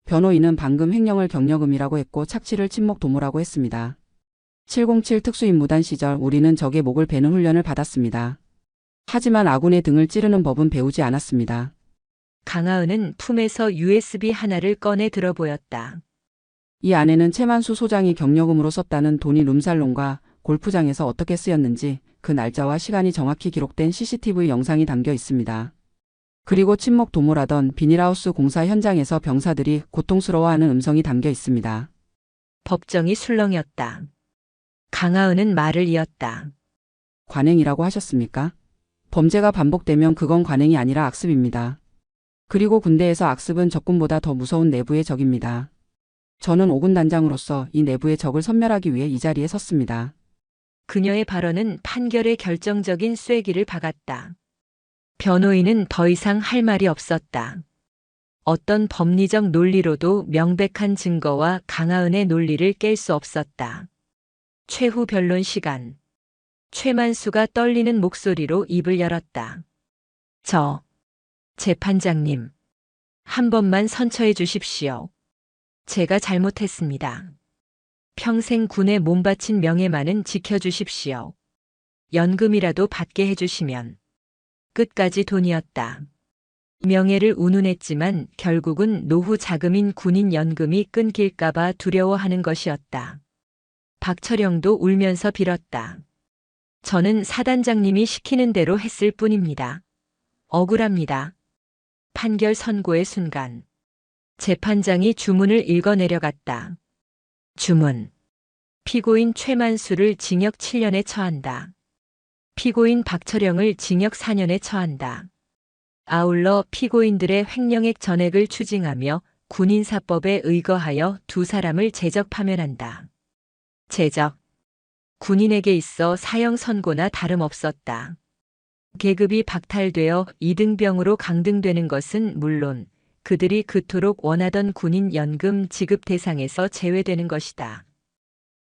변호인은 방금 횡령을 경력금이라고 했고 착취를 친목 도모라고 했습니다. 707 특수임무단 시절 우리는 적의 목을 베는 훈련을 받았습니다. 하지만 아군의 등을 찌르는 법은 배우지 않았습니다. 강하은은 품에서 USB 하나를 꺼내 들어 보였다. 이 안에는 최만수 소장이 경력금으로 썼다는 돈이 룸살롱과 골프장에서 어떻게 쓰였는지 그 날짜와 시간이 정확히 기록된 CCTV 영상이 담겨 있습니다. 그리고 친목 도모라던 비닐하우스 공사 현장에서 병사들이 고통스러워하는 음성이 담겨 있습니다. 법정이 술렁였다. 강하은은 말을 이었다. 관행이라고 하셨습니까? 범죄가 반복되면 그건 관행이 아니라 악습입니다. 그리고 군대에서 악습은 적군보다 더 무서운 내부의 적입니다. 저는 5군 단장으로서 이 내부의 적을 섬멸하기 위해 이 자리에 섰습니다. 그녀의 발언은 판결의 결정적인 쐐기를 박았다. 변호인은 더 이상 할 말이 없었다. 어떤 법리적 논리로도 명백한 증거와 강하은의 논리를 깰 수 없었다. 최후 변론 시간. 최만수가 떨리는 목소리로 입을 열었다. 재판장님. 한 번만 선처해 주십시오. 제가 잘못했습니다. 평생 군에 몸바친 명예만은 지켜주십시오. 연금이라도 받게 해주시면. 끝까지 돈이었다. 명예를 운운했지만 결국은 노후 자금인 군인 연금이 끊길까봐 두려워하는 것이었다. 박철영도 울면서 빌었다. 저는 사단장님이 시키는 대로 했을 뿐입니다. 억울합니다. 판결 선고의 순간. 재판장이 주문을 읽어 내려갔다. 주문. 피고인 최만수를 징역 7년에 처한다. 피고인 박철영을 징역 4년에 처한다. 아울러 피고인들의 횡령액 전액을 추징하며 군인사법에 의거하여 두 사람을 제적 파면한다. 제적. 군인에게 있어 사형 선고나 다름없었다. 계급이 박탈되어 이등병으로 강등되는 것은 물론 그들이 그토록 원하던 군인 연금 지급 대상에서 제외되는 것이다.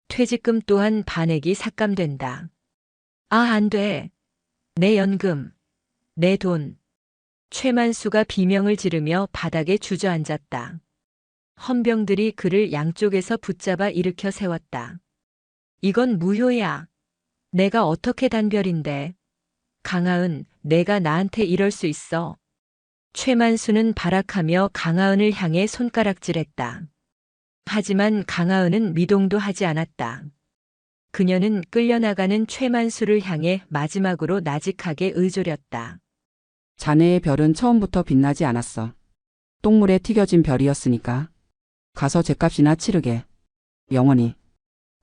퇴직금 또한 반액이 삭감된다. 아, 안 돼. 내 연금. 내 돈. 최만수가 비명을 지르며 바닥에 주저앉았다. 헌병들이 그를 양쪽에서 붙잡아 일으켜 세웠다. 이건 무효야. 내가 어떻게 단별인데. 강하은, 내가 나한테 이럴 수 있어. 최만수는 발악하며 강하은을 향해 손가락질했다. 하지만 강하은은 미동도 하지 않았다. 그녀는 끌려나가는 최만수를 향해 마지막으로 나직하게 의조렸다. 자네의 별은 처음부터 빛나지 않았어. 똥물에 튀겨진 별이었으니까. 가서 죗값이나 치르게. 영원히.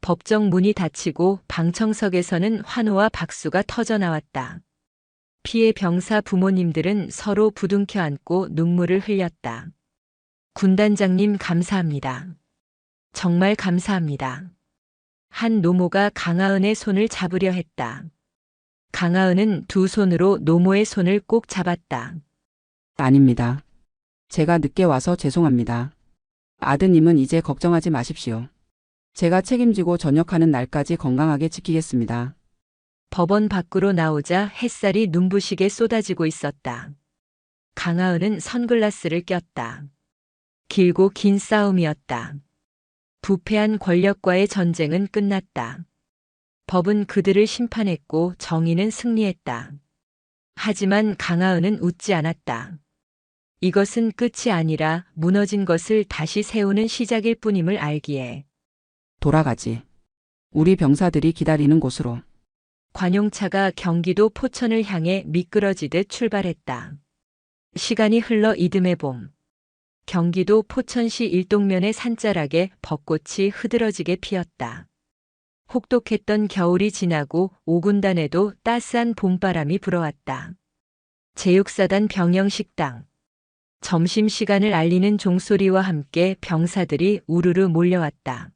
법정 문이 닫히고 방청석에서는 환호와 박수가 터져나왔다. 피해 병사 부모님들은 서로 부둥켜 안고 눈물을 흘렸다. 군단장님 감사합니다. 정말 감사합니다. 한 노모가 강하은의 손을 잡으려 했다. 강하은은 두 손으로 노모의 손을 꼭 잡았다. 아닙니다. 제가 늦게 와서 죄송합니다. 아드님은 이제 걱정하지 마십시오. 제가 책임지고 전역하는 날까지 건강하게 지키겠습니다. 법원 밖으로 나오자 햇살이 눈부시게 쏟아지고 있었다. 강하은은 선글라스를 꼈다. 길고 긴 싸움이었다. 부패한 권력과의 전쟁은 끝났다. 법은 그들을 심판했고 정의는 승리했다. 하지만 강하은은 웃지 않았다. 이것은 끝이 아니라 무너진 것을 다시 세우는 시작일 뿐임을 알기에. 돌아가지. 우리 병사들이 기다리는 곳으로. 관용차가 경기도 포천을 향해 미끄러지듯 출발했다. 시간이 흘러 이듬해 봄. 경기도 포천시 일동면의 산자락에 벚꽃이 흐드러지게 피었다. 혹독했던 겨울이 지나고 오군단에도 따스한 봄바람이 불어왔다. 제육사단 병영식당. 점심시간을 알리는 종소리와 함께 병사들이 우르르 몰려왔다.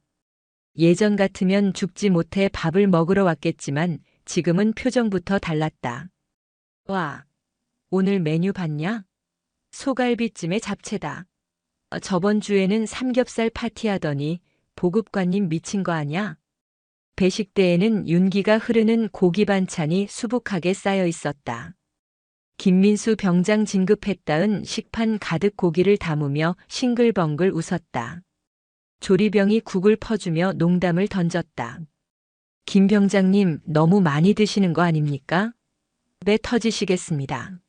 예전 같으면 죽지 못해 밥을 먹으러 왔겠지만 지금은 표정부터 달랐다. 와, 오늘 메뉴 봤냐? 소갈비찜에 잡채다. 저번 주에는 삼겹살 파티하더니 보급관님 미친 거 아냐? 배식대에는 윤기가 흐르는 고기 반찬이 수북하게 쌓여 있었다. 김민수 병장 진급했다은 식판 가득 고기를 담으며 싱글벙글 웃었다. 조리병이 국을 퍼주며 농담을 던졌다. 김 병장님 너무 많이 드시는 거 아닙니까? 배 터지시겠습니다.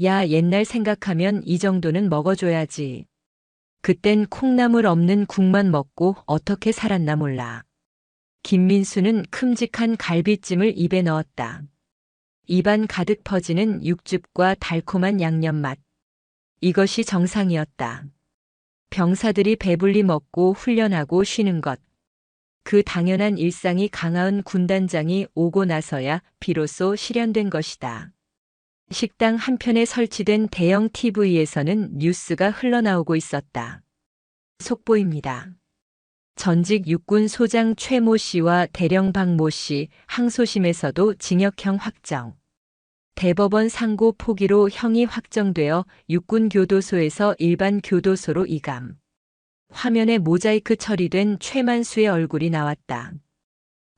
야, 옛날 생각하면 이 정도는 먹어줘야지. 그땐 콩나물 없는 국만 먹고 어떻게 살았나 몰라. 김민수는 큼직한 갈비찜을 입에 넣었다. 입안 가득 퍼지는 육즙과 달콤한 양념 맛. 이것이 정상이었다. 병사들이 배불리 먹고 훈련하고 쉬는 것. 그 당연한 일상이 강하은 군단장이 오고 나서야 비로소 실현된 것이다. 식당 한편에 설치된 대형 TV에서는 뉴스가 흘러나오고 있었다. 속보입니다. 전직 육군 소장 최모 씨와 대령 박모 씨 항소심에서도 징역형 확정. 대법원 상고 포기로 형이 확정되어 육군교도소에서 일반 교도소로 이감. 화면에 모자이크 처리된 최만수의 얼굴이 나왔다.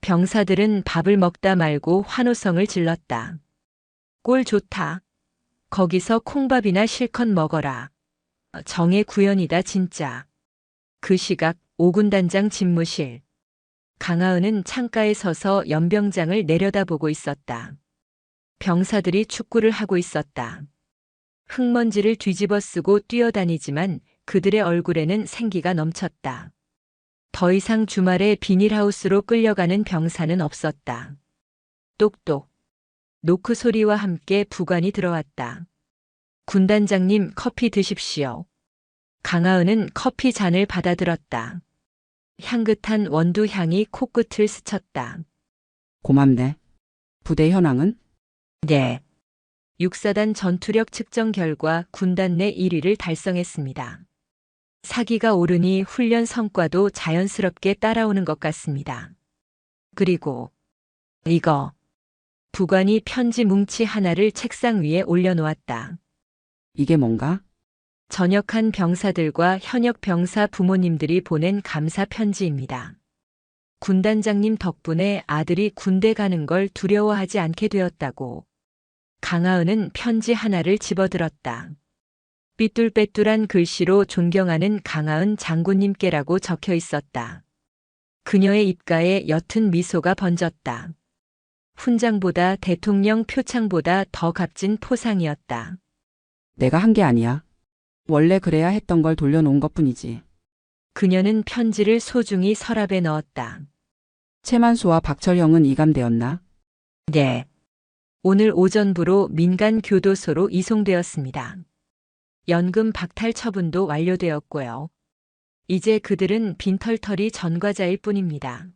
병사들은 밥을 먹다 말고 환호성을 질렀다. 꼴 좋다. 거기서 콩밥이나 실컷 먹어라. 정의 구현이다 진짜. 그 시각 5군단장 집무실. 강하은은 창가에 서서 연병장을 내려다보고 있었다. 병사들이 축구를 하고 있었다. 흙먼지를 뒤집어 쓰고 뛰어다니지만 그들의 얼굴에는 생기가 넘쳤다. 더 이상 주말에 비닐하우스로 끌려가는 병사는 없었다. 똑똑. 노크 소리와 함께 부관이 들어왔다. 군단장님 커피 드십시오. 강하은은 커피 잔을 받아들었다. 향긋한 원두 향이 코끝을 스쳤다. 고맙네. 부대 현황은? 네. 육사단 전투력 측정 결과 군단 내 1위를 달성했습니다. 사기가 오르니 훈련 성과도 자연스럽게 따라오는 것 같습니다. 그리고 이거. 부관이 편지 뭉치 하나를 책상 위에 올려놓았다. 이게 뭔가? 전역한 병사들과 현역 병사 부모님들이 보낸 감사 편지입니다. 군단장님 덕분에 아들이 군대 가는 걸 두려워하지 않게 되었다고. 강하은은 편지 하나를 집어들었다. 삐뚤빼뚤한 글씨로 존경하는 강하은 장군님께라고 적혀 있었다. 그녀의 입가에 옅은 미소가 번졌다. 훈장보다 대통령 표창보다 더 값진 포상이었다. 내가 한 게 아니야. 원래 그래야 했던 걸 돌려놓은 것뿐이지. 그녀는 편지를 소중히 서랍에 넣었다. 최만수와 박철형은 이감되었나? 네. 오늘 오전부로 민간 교도소로 이송되었습니다. 연금 박탈 처분도 완료되었고요. 이제 그들은 빈털터리 전과자일 뿐입니다.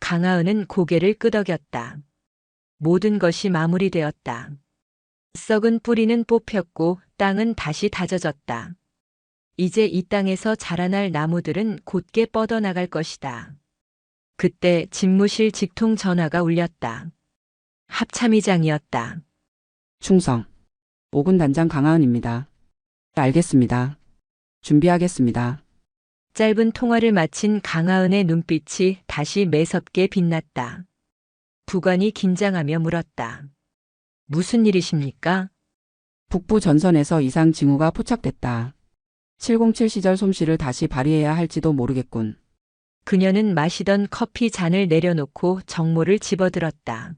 강하은은 고개를 끄덕였다. 모든 것이 마무리되었다. 썩은 뿌리는 뽑혔고 땅은 다시 다져졌다. 이제 이 땅에서 자라날 나무들은 곧게 뻗어나갈 것이다. 그때 집무실 직통 전화가 울렸다. 합참의장이었다. 충성. 5군 단장 강하은입니다. 알겠습니다. 준비하겠습니다. 짧은 통화를 마친 강하은의 눈빛이 다시 매섭게 빛났다. 부관이 긴장하며 물었다. 무슨 일이십니까? 북부 전선에서 이상 징후가 포착됐다. 707 시절 솜씨를 다시 발휘해야 할지도 모르겠군. 그녀는 마시던 커피 잔을 내려놓고 정모를 집어들었다.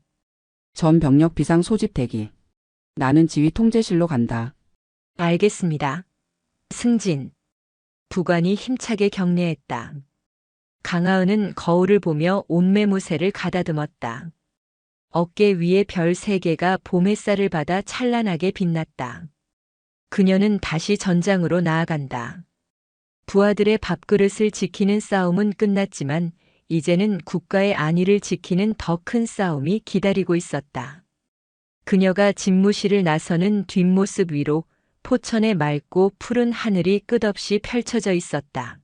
전 병력 비상 소집 대기. 나는 지휘 통제실로 간다. 알겠습니다. 승진. 부관이 힘차게 격려했다. 강하은은 거울을 보며 옷매무새를 가다듬었다. 어깨 위에 별 3개가 봄 햇살을 받아 찬란하게 빛났다. 그녀는 다시 전장으로 나아간다. 부하들의 밥그릇을 지키는 싸움은 끝났지만 이제는 국가의 안위를 지키는 더 큰 싸움이 기다리고 있었다. 그녀가 집무실을 나서는 뒷모습 위로 포천의 맑고 푸른 하늘이 끝없이 펼쳐져 있었다.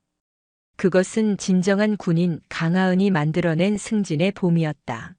그것은 진정한 군인 강하은이 만들어낸 승진의 봄이었다.